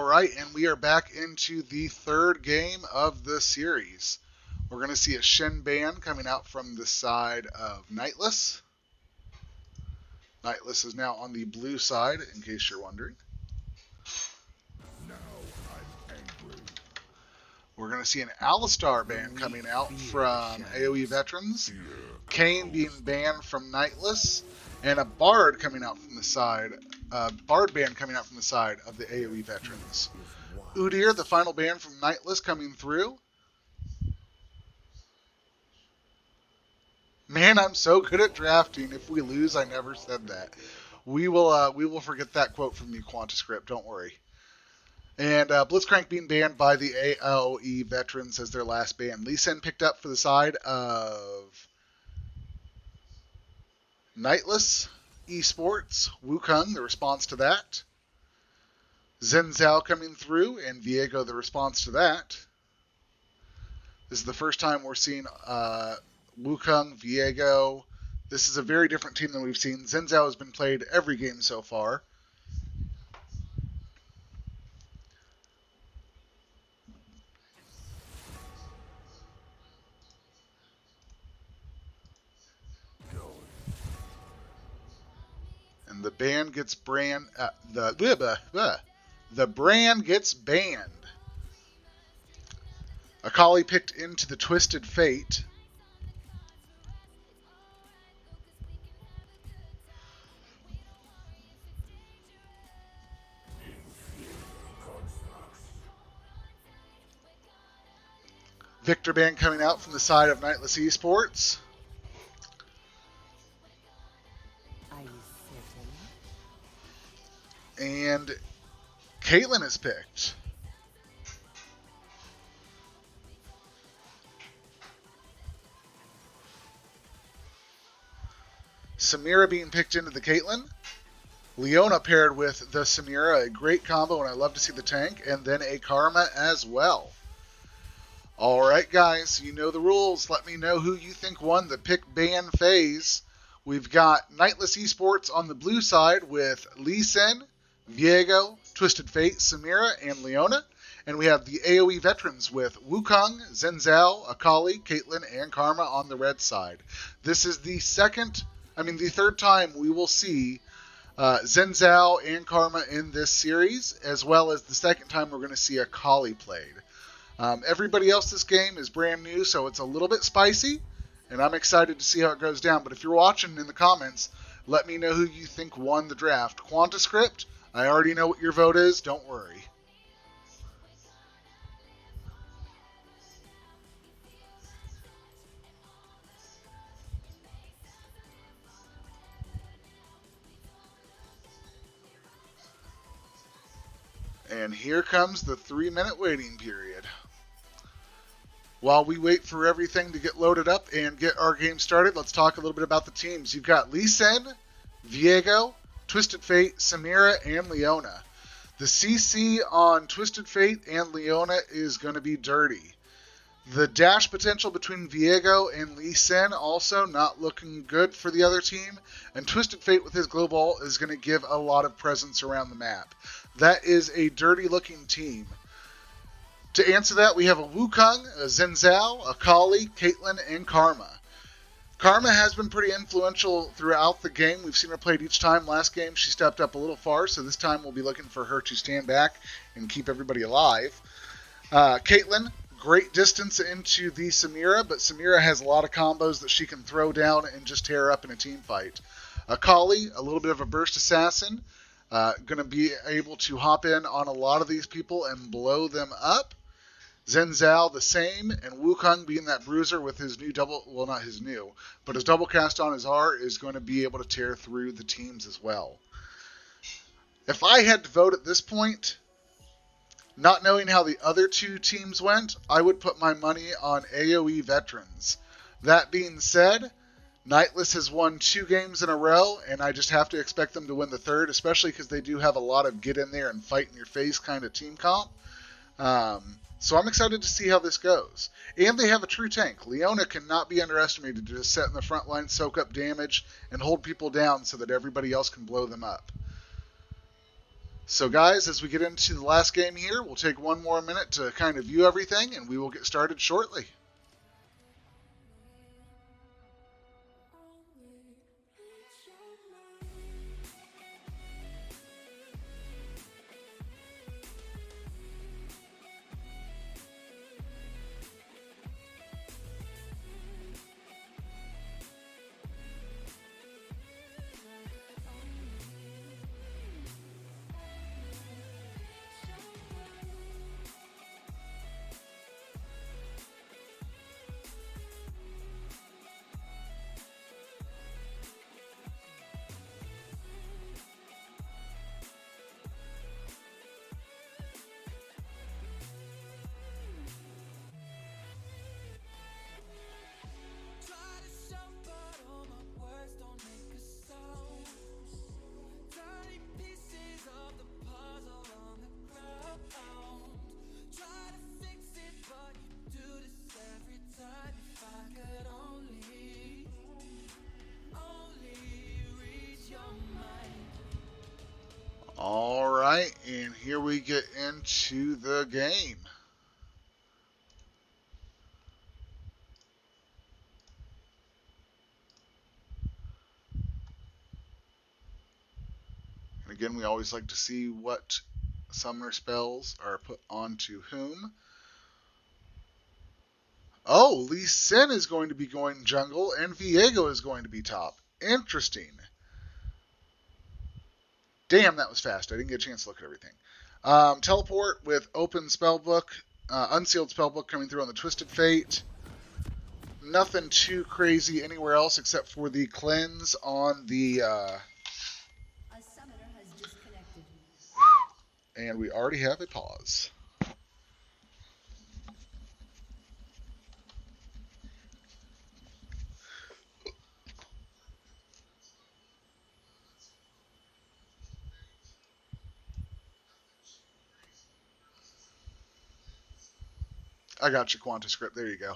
right, and we are back into the third game of the series. We're going to see a Shen ban coming out from the side of Nightless. Nightless is now on the blue side, in case you're wondering. We're going to see an Alistar ban coming out from AOE Veterans. Kane being banned from Nightless. And a Bard coming out from the side. Bard ban coming out from the side of the AOE Veterans. Udyr, the final ban from Nightless, coming through. Man, I'm so good at drafting. If we lose, I never said that. We will forget that quote from you, QuantaScript. Don't worry. And Blitzcrank being banned by the AOE Veterans as their last ban. Lee Sin picked up for the side of Nightless eSports. Wukong, the response to that. Zen Zhao coming through, and Viego, the response to that. This is the first time we're seeing Wukong, Viego. This is a very different team than we've seen. Zen Zhao has been played every game so far. And the band gets the brand gets banned. Akali picked into the Twisted Fate. Victor ban coming out from the side of Nightless eSports. And Caitlyn is picked. Samira being picked into the Caitlyn. Leona paired with the Samira, a great combo, and I love to see the tank. And then a Karma as well. Alright guys, you know the rules. Let me know who you think won the pick ban phase. We've got Nightless eSports on the blue side with Lee Sin, Viego, Twisted Fate, Samira, and Leona. And we have the AOE Veterans with Wukong, Zen Zhao, Akali, Caitlyn, and Karma on the red side. This is the third time we will see Zen Zhao and Karma in this series, as well as the second time we're going to see Akali played. Everybody else this game is brand new, so it's a little bit spicy, and I'm excited to see how it goes down. But if you're watching in the comments, let me know who you think won the draft. QuantaScript, I already know what your vote is. Don't worry. And here comes the 3-minute waiting period. While we wait for everything to get loaded up and get our game started, let's talk a little bit about the teams. You've got Lee Sin, Viego, Twisted Fate, Samira, and Leona. The CC on Twisted Fate and Leona is going to be dirty. The dash potential between Viego and Lee Sin also not looking good for the other team. And Twisted Fate with his global is going to give a lot of presence around the map. That is a dirty looking team. To answer that, we have a Wukong, a Zen Zhao, Akali, Caitlyn, and Karma. Karma has been pretty influential throughout the game. We've seen her played each time. Last game, she stepped up a little far, so this time we'll be looking for her to stand back and keep everybody alive. Caitlyn, great distance into the Samira, but Samira has a lot of combos that she can throw down and just tear up in a team fight. Akali, a little bit of a burst assassin. Going to be able to hop in on a lot of these people and blow them up. Zen Zhao the same, and Wukong being that bruiser with his new his double cast on his R is going to be able to tear through the teams as well. If I had to vote at this point, not knowing how the other two teams went, I would put my money on AOE Veterans. That being said, Nightless has won 2 games in a row, and I just have to expect them to win the third, especially because they do have a lot of get in there and fight in your face kind of team comp. So I'm excited to see how this goes. And they have a true tank. Leona cannot be underestimated to just sit in the front line, soak up damage, and hold people down so that everybody else can blow them up. So guys, as we get into the last game here, we'll take one more minute to kind of view everything, and we will get started shortly. All right, and here we get into the game. And again, we always like to see what summoner spells are put onto whom. Oh, Lee Sin is going to be going jungle, and Viego is going to be top. Interesting. Damn, that was fast. I didn't get a chance to look at everything. Teleport with open spellbook, unsealed spellbook coming through on the Twisted Fate. Nothing too crazy anywhere else except for the cleanse on the... A summoner has disconnected. and we already have a pause. I got your Quanta script. There you go.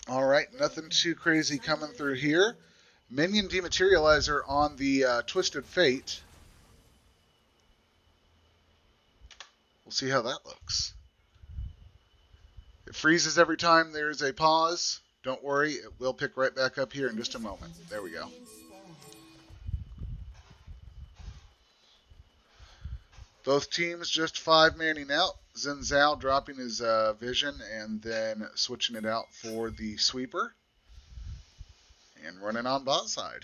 All right, nothing too crazy coming through here. Minion Dematerializer on the Twisted Fate. We'll see how that looks. It freezes every time there's a pause. Don't worry, it will pick right back up here in just a moment. There we go. Both teams just 5 manning out. Xin Zhao dropping his vision and then switching it out for the sweeper. And running on bot side.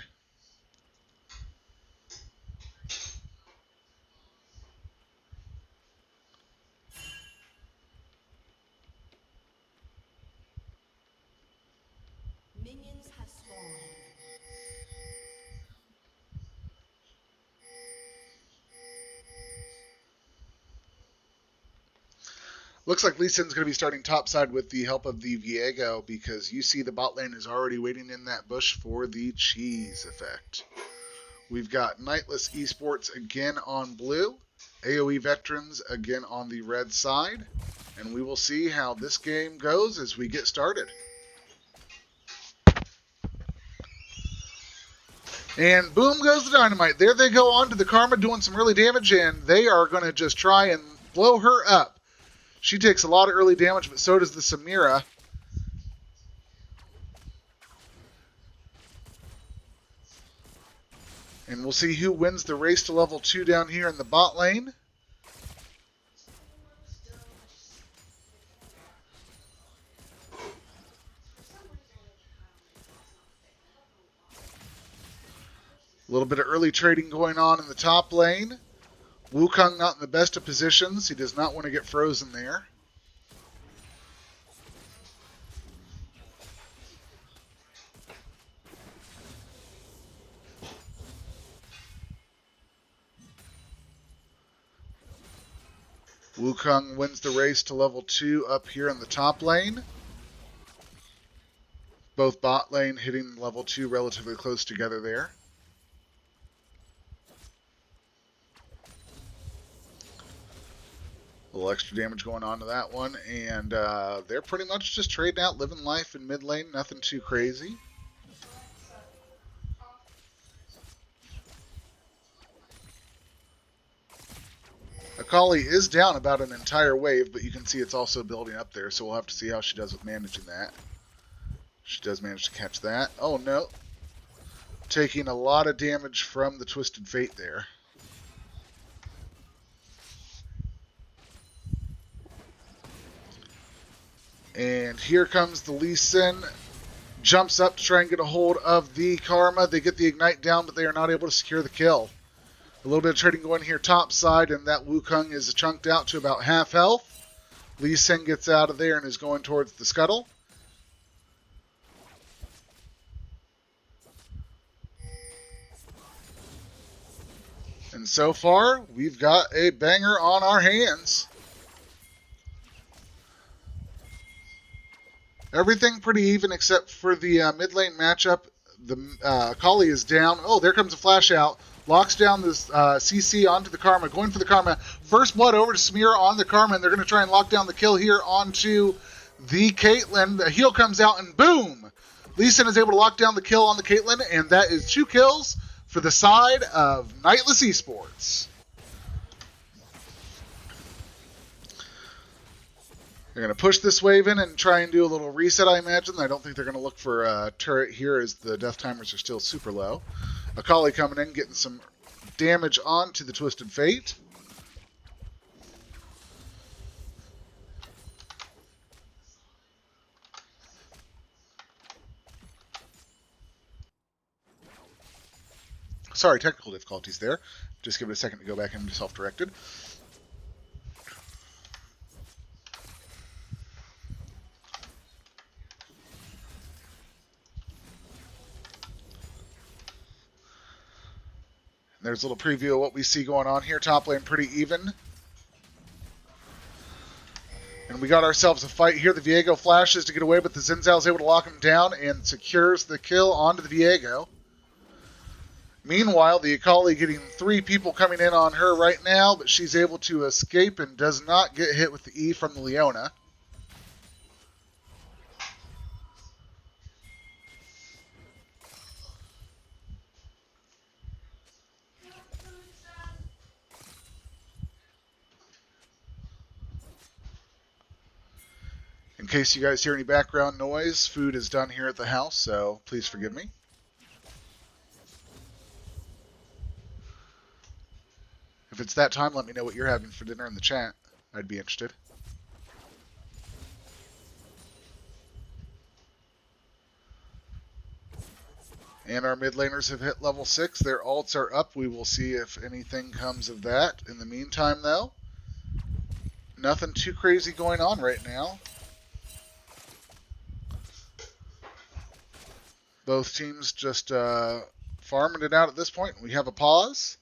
Minions have spawned. Looks like Lee Sin's going to be starting topside with the help of the Viego because you see the bot lane is already waiting in that bush for the cheese effect. We've got Nightless eSports again on blue, AOE Veterans again on the red side, and we will see how this game goes as we get started. And boom goes the dynamite. There they go on to the Karma doing some early damage, and they are going to just try and blow her up. She takes a lot of early damage, but so does the Samira. And we'll see who wins the race to level 2 down here in the bot lane. A little bit of early trading going on in the top lane. Wukong not in the best of positions. He does not want to get frozen there. Wukong wins the race to level 2 up here in the top lane. Both bot lane hitting level 2 relatively close together there. little extra damage going on to that one, and they're pretty much just trading out, living life in mid lane, nothing too crazy. Akali is down about an entire wave, but you can see it's also building up there, so we'll have to see how she does with managing that. She does manage to catch that. Oh no. Taking a lot of damage from the Twisted Fate there. And here comes the Lee Sin. Jumps up to try and get a hold of the Karma. They get the Ignite down, but they are not able to secure the kill. A little bit of trading going here top side, and that Wukong is chunked out to about half health. Lee Sin gets out of there and is going towards the scuttle. And so far, we've got a banger on our hands. Everything pretty even except for the mid lane matchup. The Akali is down. Oh, there comes a flash out. Locks down this CC onto the Karma. Going for the Karma. First blood over to Smear on the Karma, and they're going to try and lock down the kill here onto the Caitlyn. The heal comes out, and boom! Lee Sin is able to lock down the kill on the Caitlyn, and that is 2 kills for the side of Nightless eSports. They're going to push this wave in and try and do a little reset, I imagine. I don't think they're going to look for a turret here as the death timers are still super low. Akali coming in, getting some damage onto the Twisted Fate. Sorry, technical difficulties there. Just give it a second to go back into self-directed. There's a little preview of what we see going on here. Top lane pretty even. And we got ourselves a fight here. The Viego flashes to get away, but the Xin Zhao is able to lock him down and secures the kill onto the Viego. Meanwhile, the Akali getting 3 people coming in on her right now, but she's able to escape and does not get hit with the E from the Leona. In case you guys hear any background noise, food is done here at the house, so please forgive me. If it's that time, let me know what you're having for dinner in the chat. I'd be interested. And our mid laners have hit level 6. Their ults are up. We will see if anything comes of that. In the meantime, though, nothing too crazy going on right now. Both teams just farming it out at this point. We have a pause.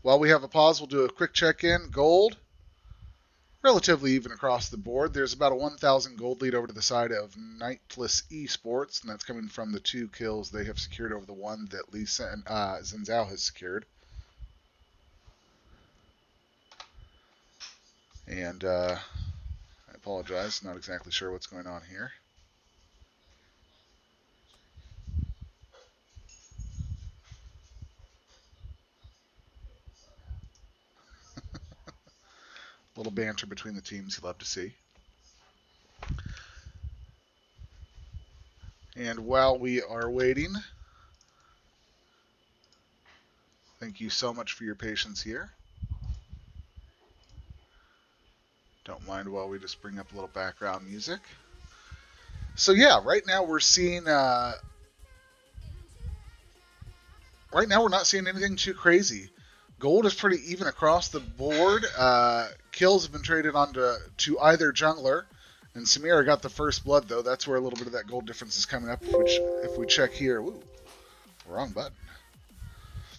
While we have a pause, we'll do a quick check-in. Gold, relatively even across the board. There's about a 1,000 gold lead over to the side of Nightless eSports, and that's coming from the 2 kills they have secured over the one that Lee Sin, Xin Zhao has secured. And I apologize, not exactly sure what's going on here. A little banter between the teams you love to see. And while we are waiting, thank you so much for your patience here. Don't mind while we just bring up a little background music. So yeah, right now we're seeing... right now we're not seeing anything too crazy. Gold is pretty even across the board. Kills have been traded on to either jungler. And Samira got the first blood, though. That's where a little bit of that gold difference is coming up. Which, if we check here... Ooh, wrong button.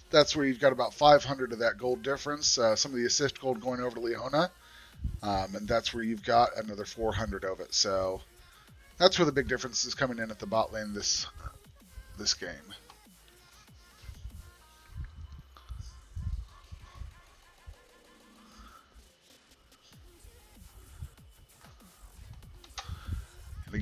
That's where you've got about 500 of that gold difference. Some of the assist gold going over to Leona. And that's where you've got another 400 of it. So that's where the big difference is coming in at the bot lane this game.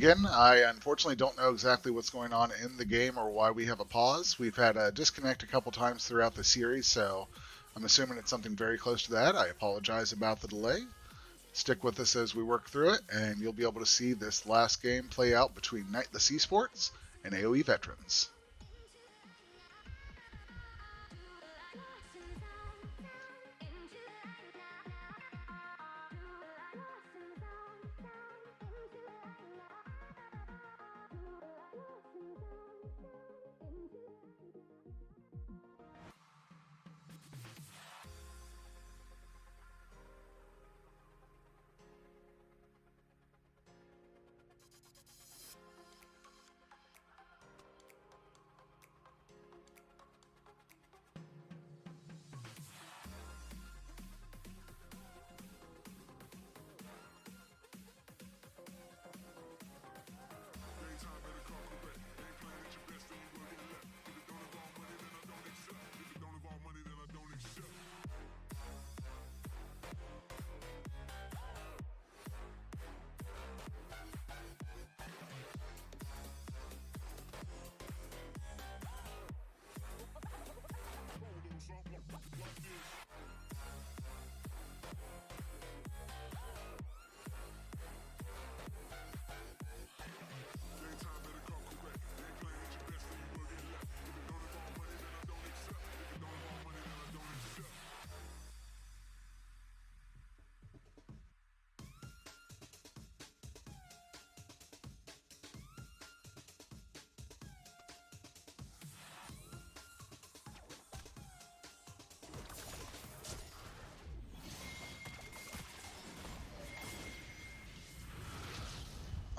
begin. I unfortunately don't know exactly what's going on in the game or why we have a pause. We've had a disconnect a couple times throughout the series, so I'm assuming it's something very close to that. I apologize about the delay. Stick with us as we work through it, and you'll be able to see this last game play out between Nightless eSports and AOE Veterans.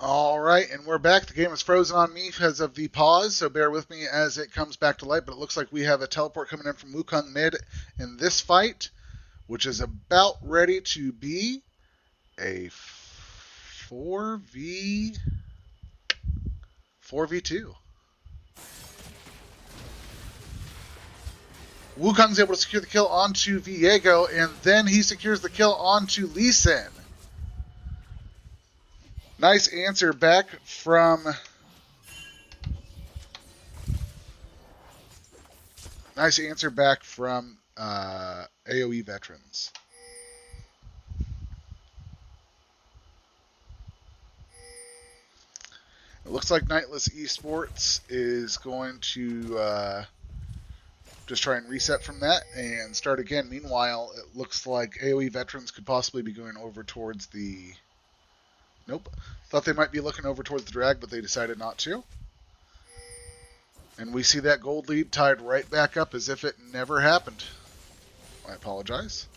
All right, and we're back. The game is frozen on me because of the pause, so bear with me as it comes back to light. But it looks like we have a teleport coming in from Wukong mid in this fight, which is about ready to be a 4v2. Wukong's able to secure the kill onto Viego, and then he secures the kill onto Lee Sin. Nice answer back from AOE Veterans. It looks like Nightless eSports is going to just try and reset from that and start again. Meanwhile, it looks like AOE Veterans could possibly be going over towards the... Nope. Thought they might be looking over towards the drag, but they decided not to. And we see that gold lead tied right back up as if it never happened. I apologize.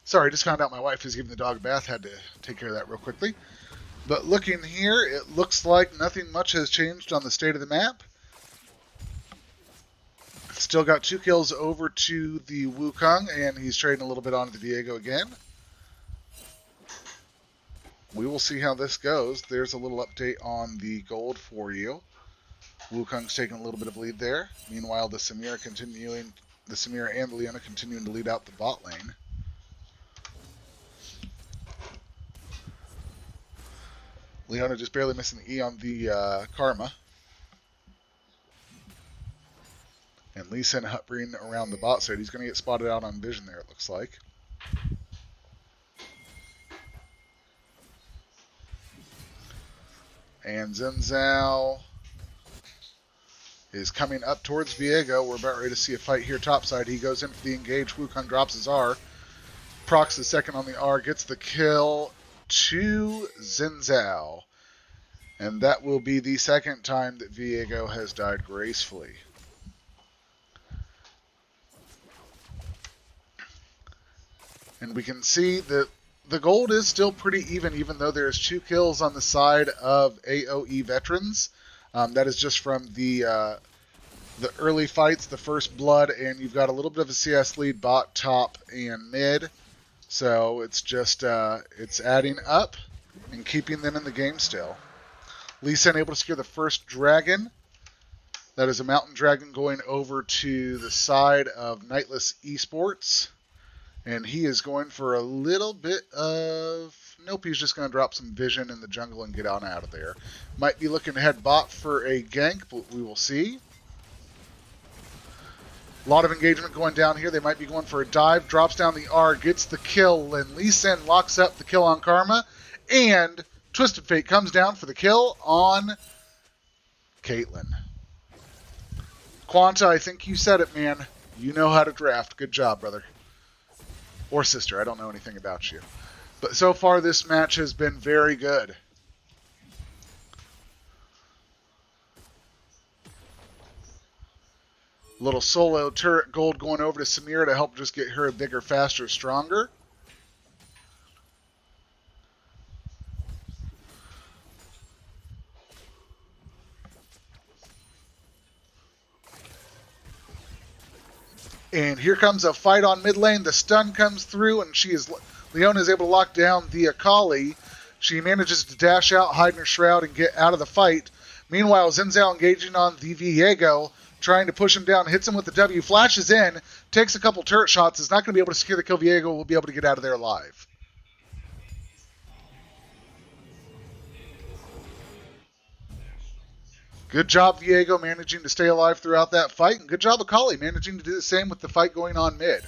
Sorry, just found out my wife is giving the dog a bath. Had to take care of that real quickly. But looking here, it looks like nothing much has changed on the state of the map. Still got 2 kills over to the Wukong, and he's trading a little bit onto the Viego again. We will see how this goes. There's a little update on the gold for you. Wukong's taking a little bit of lead there. Meanwhile, the Samira and the Leona continuing to lead out the bot lane. Leona just barely missing the E on the Karma. And Lee Sin hovering around the bot side. He's going to get spotted out on vision there, it looks like. And Zenzao is coming up towards Viego. We're about ready to see a fight here topside. He goes in for the engage. Wukong drops his R. Procs the second on the R, gets the kill to Xin Zhao. And that will be the second time that Viego has died gracefully. And we can see that the gold is still pretty even though there's 2 kills on the side of AOE Veterans. That is just from the early fights, the first blood, and you've got a little bit of a CS lead bot, top, and mid. So it's just it's adding up and keeping them in the game still. Lee Sin able to secure the first dragon. That is a mountain dragon going over to the side of Nightless eSports. And he is going for a little bit of... Nope, he's just going to drop some vision in the jungle and get on out of there. Might be looking to head bot for a gank, but we will see. A lot of engagement going down here. They might be going for a dive. Drops down the R, gets the kill, and Lee Sin locks up the kill on Karma. And Twisted Fate comes down for the kill on Caitlyn. Quanta, I think you said it, man. You know how to draft. Good job, brother. Or sister, I don't know anything about you. But so far this match has been very good. Little solo turret gold going over to Samira to help just get her a bigger, faster, stronger. And here comes a fight on mid lane. The stun comes through, and Leona is able to lock down the Akali. She manages to dash out, hide in her shroud, and get out of the fight. Meanwhile, Xin Zhao engaging on the Viego, trying to push him down, hits him with the W, flashes in, takes a couple turret shots, is not going to be able to secure the kill. Viego will be able to get out of there alive. Good job, Viego, managing to stay alive throughout that fight. And good job, Akali, managing to do the same with the fight going on mid.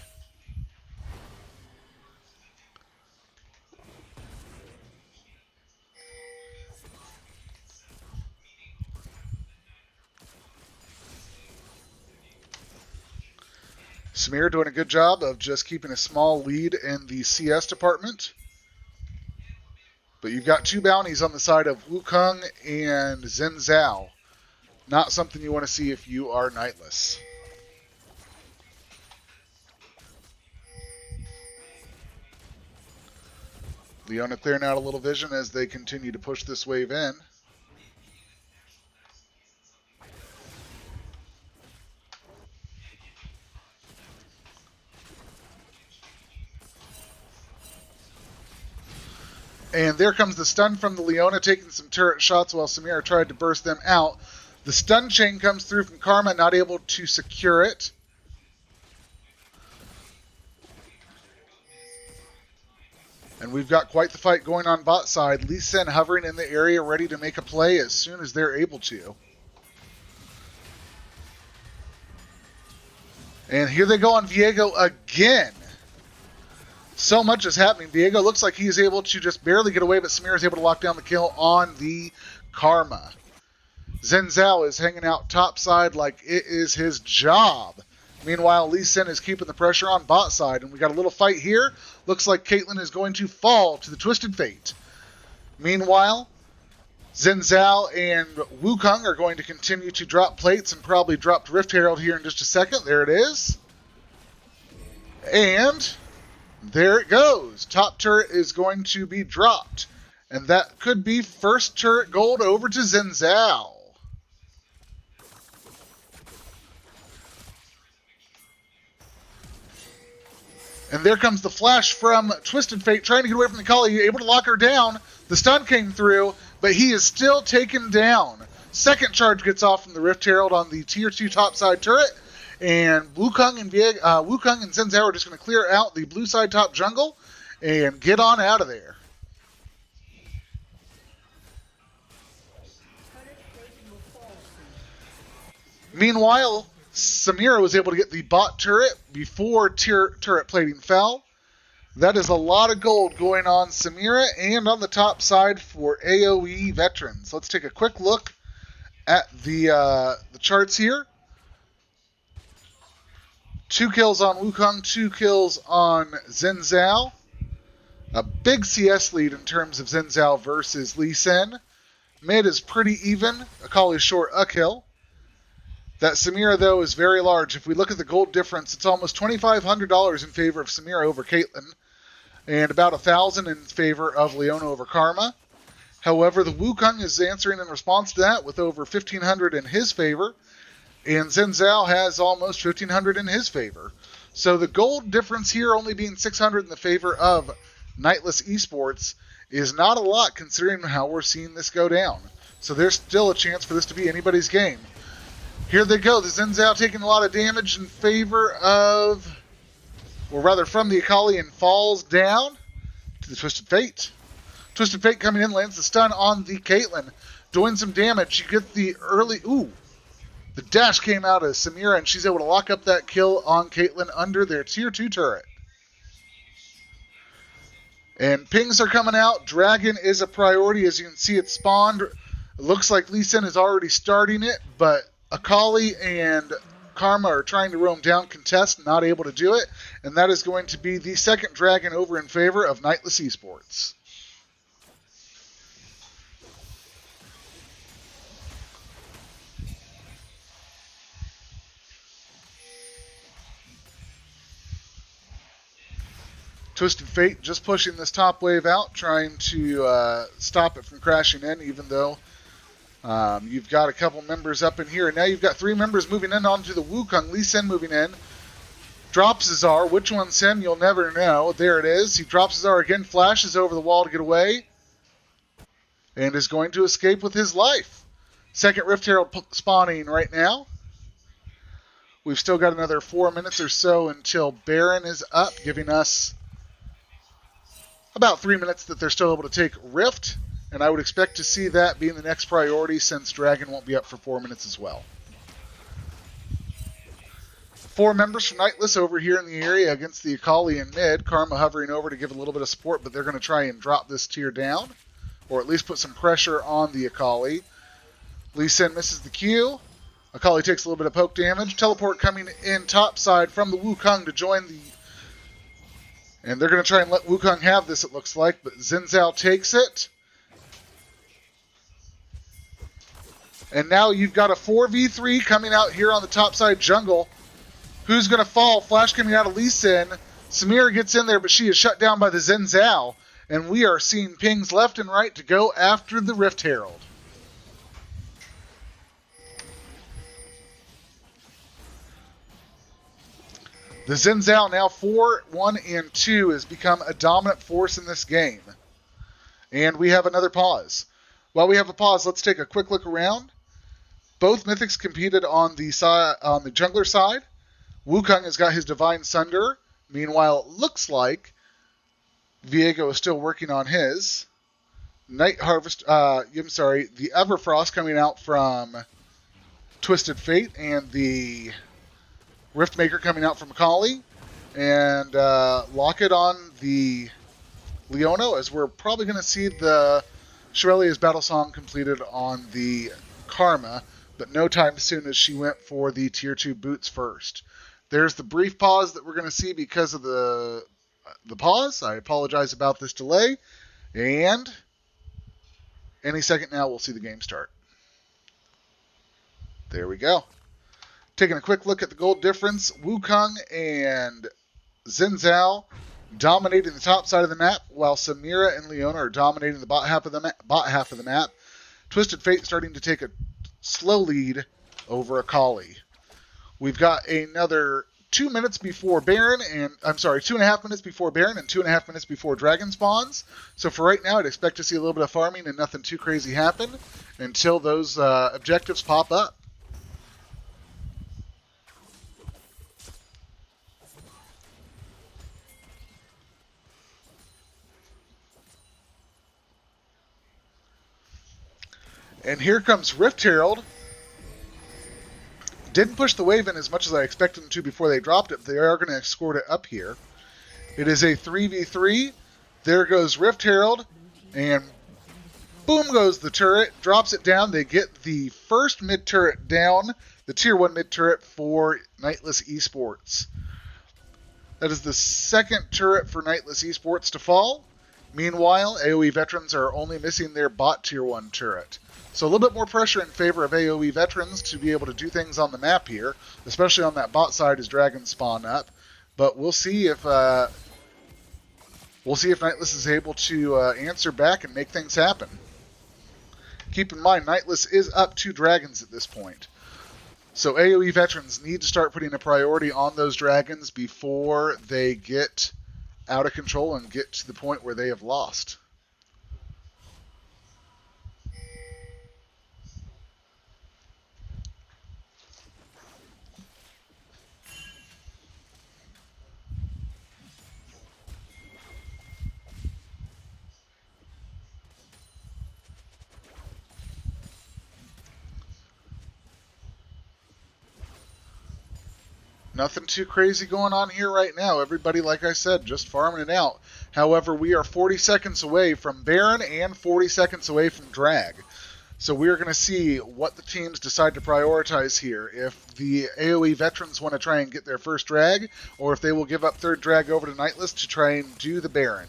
Samir doing a good job of just keeping a small lead in the CS department. But you've got 2 bounties on the side of Wukong and Xin Zhao. Not something you want to see if you are Nightless. Leona clearing out a little vision as they continue to push this wave in. And there comes the stun from the Leona, taking some turret shots while Samira tried to burst them out. The stun chain comes through from Karma, not able to secure it. And we've got quite the fight going on bot side. Lee Sin hovering in the area, ready to make a play as soon as they're able to. And here they go on Viego again. So much is happening. Viego looks like he's able to just barely get away, but Samir is able to lock down the kill on the Karma. Xin Zhao is hanging out topside like it is his job. Meanwhile, Lee Sin is keeping the pressure on bot side, and we got a little fight here. Looks like Caitlyn is going to fall to the Twisted Fate. Meanwhile, Xin Zhao and Wukong are going to continue to drop plates and probably drop Rift Herald here in just a second. There it is. And there it goes. Top turret is going to be dropped. And that could be first turret gold over to Xin Zhao. And there comes the flash from Twisted Fate, trying to get away from the Akali, able to lock her down. The stun came through, but he is still taken down. Second charge gets off from the Rift Herald on the Tier 2 topside turret. And Wukong and Xin Zhao are just going to clear out the blue side top jungle and get on out of there. Meanwhile, Samira was able to get the bot turret before turret plating fell. That is a lot of gold going on Samira and on the top side for AOE Veterans. Let's take a quick look at the charts here. 2 kills on Wukong, 2 kills on Xin Zhao. A big CS lead in terms of Xin Zhao versus Lee Sin. Mid is pretty even. Akali is short a kill. That Samira, though, is very large. If we look at the gold difference, it's almost $2,500 in favor of Samira over Caitlyn, and about $1,000 in favor of Leona over Karma. However, the Wukong is answering in response to that with over $1,500 in his favor, and Xin Zhao has almost $1,500 in his favor. So the gold difference here only being $600 in the favor of Nightless eSports is not a lot considering how we're seeing this go down. So there's still a chance for this to be anybody's game. Here they go. The Xin Zhao taking a lot of damage in favor of, or rather from the Akali, and falls down to the Twisted Fate. Twisted Fate coming in, lands the stun on the Caitlyn, doing some damage. You get the early, the dash came out of Samira, and she's able to lock up that kill on Caitlyn under their tier 2 turret. And pings are coming out. Dragon is a priority. As you can see, it spawned. It looks like Lee Sin is already starting it, but Akali and Karma are trying to roam down contest, not able to do it. And that is going to be the second Dragon over in favor of Nightless eSports. Twisted Fate just pushing this top wave out, trying to stop it from crashing in, even though you've got a couple members up in here. And now you've got 3 members moving in onto the Wukong. Lee Sin moving in. Drops Azar. Which one's Sin? You'll never know. There it is. He drops Azar again, flashes over the wall to get away, and is going to escape with his life. Second Rift Herald spawning right now. We've still got another 4 minutes or so until Baron is up, giving us about 3 minutes that they're still able to take Rift, and I would expect to see that being the next priority since Dragon won't be up for 4 minutes as well. 4 members from Nightless over here in the area against the Akali in mid. Karma hovering over to give a little bit of support, but they're going to try and drop this tier down, or at least put some pressure on the Akali. Lee Sin misses the Q. Akali takes a little bit of poke damage. Teleport coming in topside from the Wukong to join the... And they're going to try and let Wukong have this, it looks like, but Xin Zhao takes it. And now you've got a 4v3 coming out here on the topside jungle. Who's going to fall? Flash coming out of Lee Sin. Samira gets in there, but she is shut down by the Xin Zhao. And we are seeing pings left and right to go after the Rift Herald. The Xin Zhao now 4-1-2 has become a dominant force in this game. And we have another pause. While we have a pause, let's take a quick look around. Both Mythics competed on the jungler side. Wukong has got his Divine Sunder. Meanwhile, it looks like Viego is still working on his. The Everfrost coming out from Twisted Fate, and the Riftmaker coming out from Akali, and Locket on the Leona, as we're probably going to see the Shirelia's Battle Song completed on the Karma, but no time soon as she went for the Tier 2 boots first. There's the brief pause that we're going to see because of the pause. I apologize about this delay, and any second now we'll see the game start. There we go. Taking a quick look at the gold difference, Wukong and Xin Zhao dominating the top side of the map, while Samira and Leona are dominating the bot half of the map. Twisted Fate starting to take a slow lead over Akali. We've got another 2 minutes before Baron, and 2.5 minutes before Baron and 2.5 minutes before Dragon spawns. So for right now, I'd expect to see a little bit of farming and nothing too crazy happen until those objectives pop up. And here comes Rift Herald. Didn't push the wave in as much as I expected them to before they dropped it. They are going to escort it up here. It is a 3v3. There goes Rift Herald. And boom goes the turret. Drops it down. They get the first mid turret down. The tier 1 mid turret for Nightless eSports. That is the second turret for Nightless eSports to fall. Meanwhile, AOE Veterans are only missing their bot tier 1 turret. So a little bit more pressure in favor of AOE Veterans to be able to do things on the map here, especially on that bot side as dragons spawn up. But we'll see if Nightless is able to answer back and make things happen. Keep in mind, Nightless is up 2 dragons at this point. So AOE Veterans need to start putting a priority on those dragons before they get out of control and get to the point where they have lost. Nothing too crazy going on here right now. Everybody, like I said, just farming it out. However, we are 40 seconds away from Baron and 40 seconds away from Drag. So we're going to see what the teams decide to prioritize here. If the AOE Veterans want to try and get their first Drag, or if they will give up third Drag over to Nightless to try and do the Baron.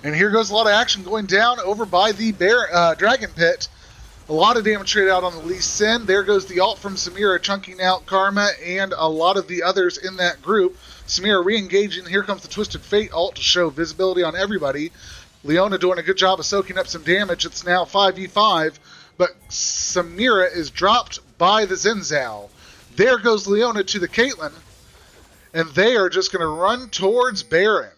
And here goes a lot of action going down over by the Dragon Pit. A lot of damage traded out on the Lee Sin. There goes the ult from Samira, chunking out Karma and a lot of the others in that group. Samira re-engaging. Here comes the Twisted Fate ult to show visibility on everybody. Leona doing a good job of soaking up some damage. It's now 5v5, but Samira is dropped by the Xin Zhao. There goes Leona to the Caitlyn, and they are just going to run towards Baron.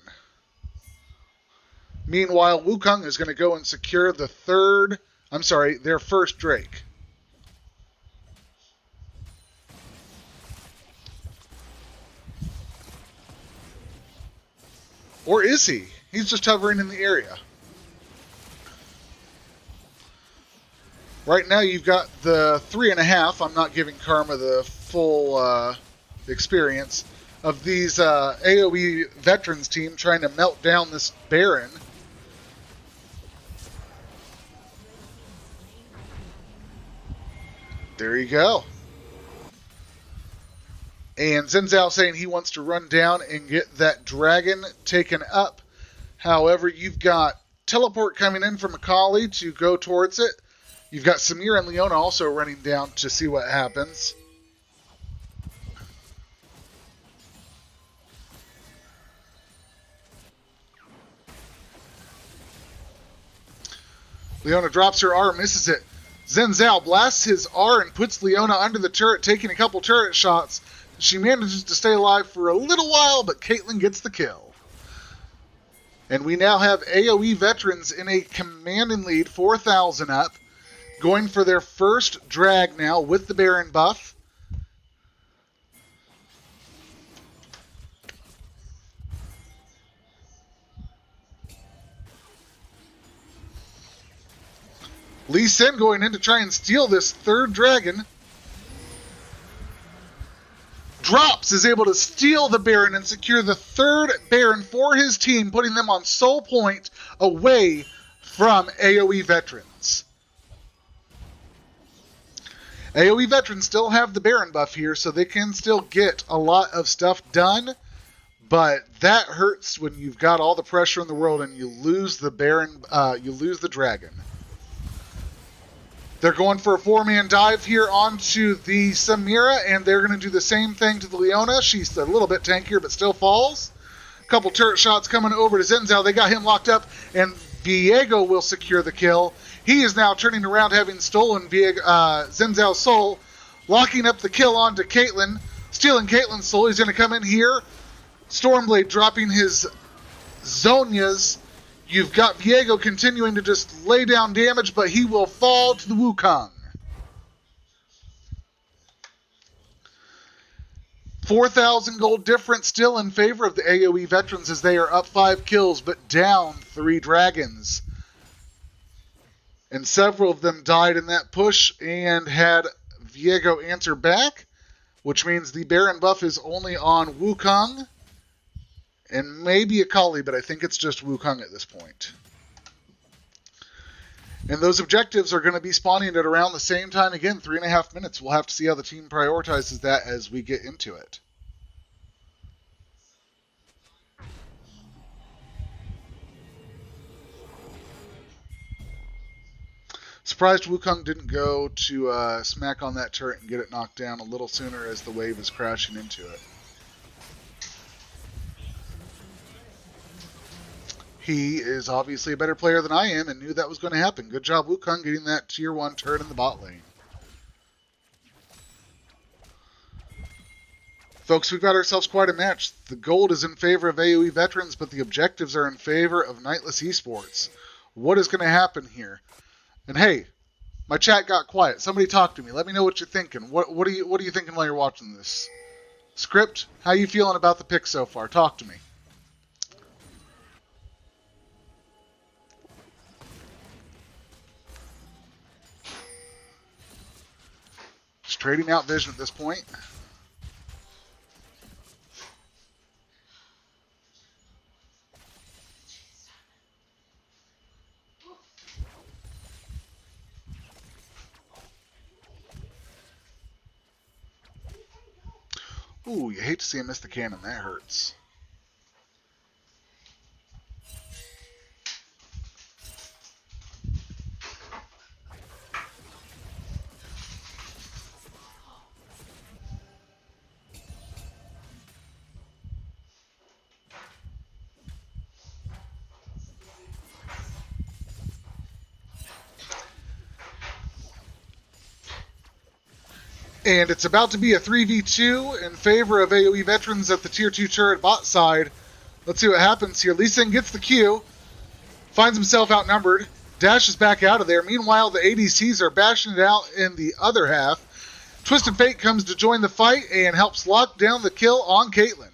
Meanwhile, Wukong is going to go and secure their first Drake. Or is he? He's just hovering in the area. Right now you've got the 3.5. I'm not giving Karma the full experience of these AOE Veterans team trying to melt down this Baron. There you go. And Xin Zhao saying he wants to run down and get that dragon taken up. However, you've got Teleport coming in from Akali to go towards it. You've got Samira and Leona also running down to see what happens. Leona drops her R, misses it. Xin Zhao blasts his R and puts Leona under the turret, taking a couple turret shots. She manages to stay alive for a little while, but Caitlyn gets the kill. And we now have AOE Veterans in a commanding lead, 4,000 up, going for their first drag now with the Baron buff. Lee Sin going in to try and steal this third dragon. Drops is able to steal the Baron and secure the third Baron for his team, putting them on sole point away from AOE Veterans. AOE Veterans still have the Baron buff here, so they can still get a lot of stuff done, but that hurts when you've got all the pressure in the world and you lose the Baron, you lose the dragon. They're going for a 4-man dive here onto the Samira, and they're going to do the same thing to the Leona. She's a little bit tankier, but still falls. A couple turret shots coming over to Xin Zhao. They got him locked up, and Viego will secure the kill. He is now turning around, having stolen Xin Zhao's soul, locking up the kill onto Caitlyn, stealing Caitlyn's soul. He's going to come in here. Stormblade dropping his Zonias. You've got Viego continuing to just lay down damage, but he will fall to the Wukong. 4,000 gold difference still in favor of the AOE Veterans as they are up 5 kills, but down 3 dragons. And several of them died in that push and had Viego answer back, which means the Baron buff is only on Wukong and maybe Akali, but I think it's just Wukong at this point. And those objectives are going to be spawning at around the same time again, 3.5 minutes. We'll have to see how the team prioritizes that as we get into it. Surprised Wukong didn't go to smack on that turret and get it knocked down a little sooner as the wave is crashing into it. He is obviously a better player than I am and knew that was going to happen. Good job, Wukong, getting that tier 1 turret in the bot lane. Folks, we've got ourselves quite a match. The gold is in favor of AOE Veterans, but the objectives are in favor of Nightless eSports. What is going to happen here? And hey, my chat got quiet. Somebody talk to me. Let me know what you're thinking. What are you thinking while you're watching this? Script, how you feeling about the pick so far? Talk to me. Just trading out vision at this point. Ooh, you hate to see him miss the cannon. That hurts. And it's about to be a 3v2 in favor of AOE Veterans at the tier 2 turret bot side. Let's see what happens here. Lee Sin gets the Q, finds himself outnumbered, dashes back out of there. Meanwhile, the ADCs are bashing it out in the other half. Twisted Fate comes to join the fight and helps lock down the kill on Caitlyn.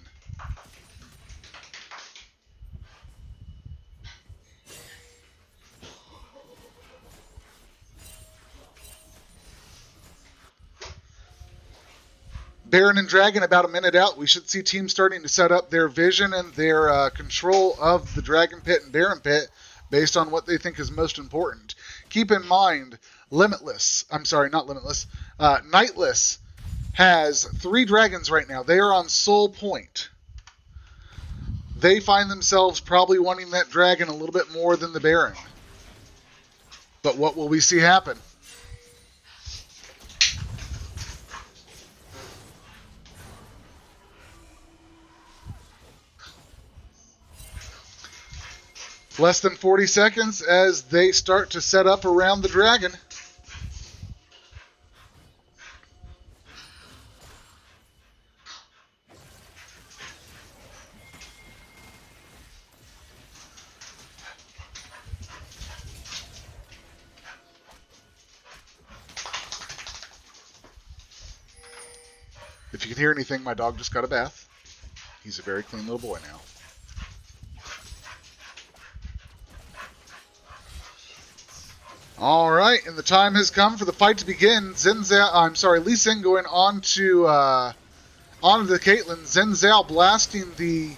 Baron and Dragon about a minute out. We should see teams starting to set up their vision and their control of the Dragon Pit and Baron Pit based on what they think is most important. Keep in mind, Nightless has 3 dragons right now. They are on Soul Point. They find themselves probably wanting that dragon a little bit more than the Baron. But what will we see happen? Less than 40 seconds as they start to set up around the dragon. If you can hear anything, my dog just got a bath. He's a very clean little boy now. All right, and the time has come for the fight to begin. Lee Sin going onto the Caitlyn. Zhao blasting the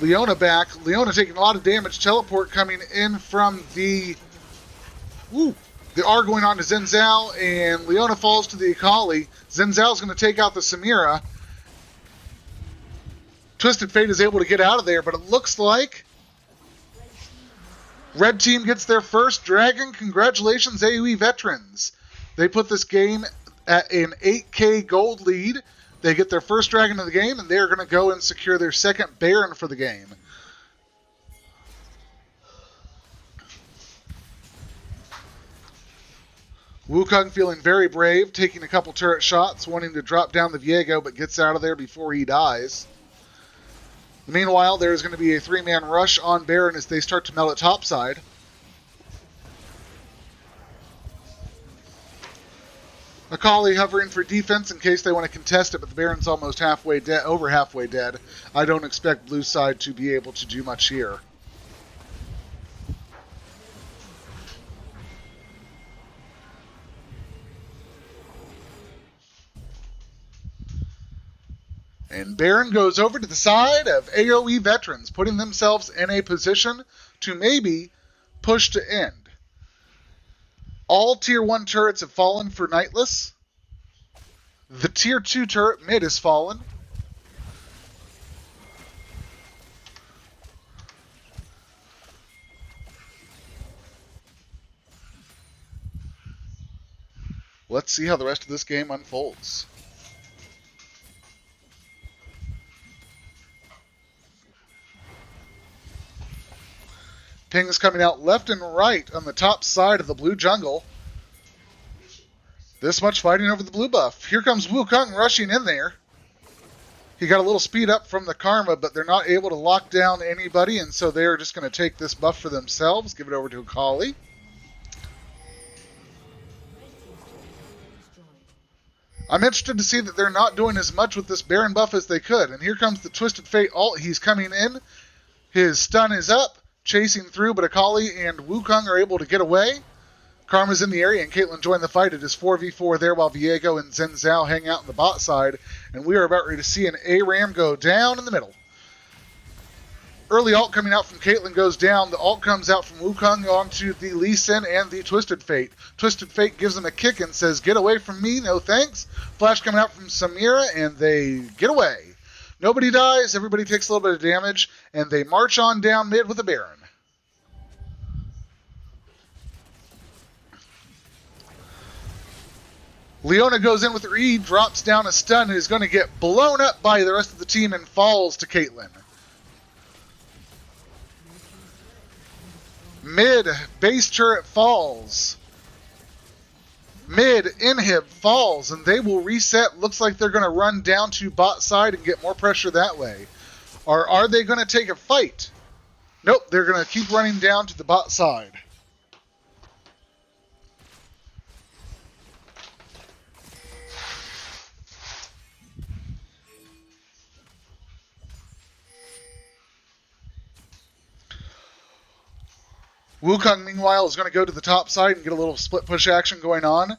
Leona back. Leona taking a lot of damage. Teleport coming in from the R going on to Zhao, and Leona falls to the Akali. Zhao's going to take out the Samira. Twisted Fate is able to get out of there, but it looks like Red Team gets their first dragon. Congratulations, AOE Veterans. They put this game at an 8k gold lead. They get their first dragon of the game, and they're going to go and secure their second Baron for the game. Wukong feeling very brave, taking a couple turret shots, wanting to drop down the Viego, but gets out of there before he dies. Meanwhile, there's going to be a 3-man rush on Baron as they start to melt at topside. Akali hovering for defense in case they want to contest it, but the Baron's almost halfway dead, over halfway dead. I don't expect blue side to be able to do much here. And Baron goes over to the side of AOE Veterans, putting themselves in a position to maybe push to end. All Tier 1 turrets have fallen for Nightless. The Tier 2 turret mid has fallen. Let's see how the rest of this game unfolds. Pings coming out left and right on the top side of the blue jungle. This much fighting over the blue buff. Here comes Wukong rushing in there. He got a little speed up from the Karma, but they're not able to lock down anybody, and so they're just going to take this buff for themselves, give it over to Akali. I'm interested to see that they're not doing as much with this Baron buff as they could. And here comes the Twisted Fate ult. He's coming in. His stun is up, chasing through, but Akali and Wukong are able to get away. Karma's in the area, and Caitlyn joined the fight. It is 4v4 there while Viego and Xin Zhao hang out in the bot side. And we are about ready to see an ARAM go down in the middle. Early ult coming out from Caitlyn goes down. The ult comes out from Wukong onto the Lee Sin and the Twisted Fate. Twisted Fate gives him a kick and says, "Get away from me, no thanks." Flash coming out from Samira, and they get away. Nobody dies, everybody takes a little bit of damage, and they march on down mid with a Baron. Leona goes in with her E, drops down a stun, and is going to get blown up by the rest of the team and falls to Caitlyn. Mid, base turret falls. Mid, inhib falls, and they will reset. Looks like they're going to run down to bot side and get more pressure that way. Or are they going to take a fight? Nope, they're going to keep running down to the bot side. Wukong, meanwhile, is going to go to the top side and get a little split push action going on.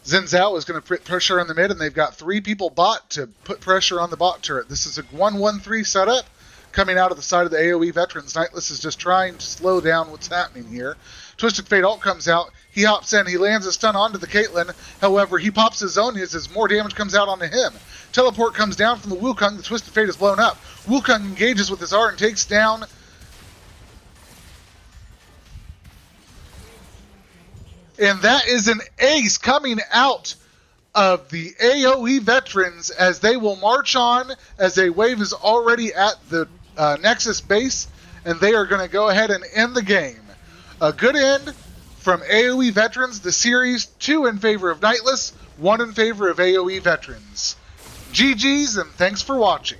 Xin Zhao is going to put pressure on the mid, and they've got 3 people bot to put pressure on the bot turret. This is a 1-1-3 setup coming out of the side of the AOE Veterans. Nightless is just trying to slow down what's happening here. Twisted Fate ult comes out. He hops in. He lands a stun onto the Caitlyn. However, he pops his own as more damage comes out onto him. Teleport comes down from the Wukong. The Twisted Fate is blown up. Wukong engages with his R and takes down... And that is an ace coming out of the AOE Veterans as they will march on as a wave is already at the Nexus base, and they are going to go ahead and end the game. A good end from AOE Veterans. The series, 2 in favor of Nightless, 1 in favor of AOE Veterans. GG's, and thanks for watching.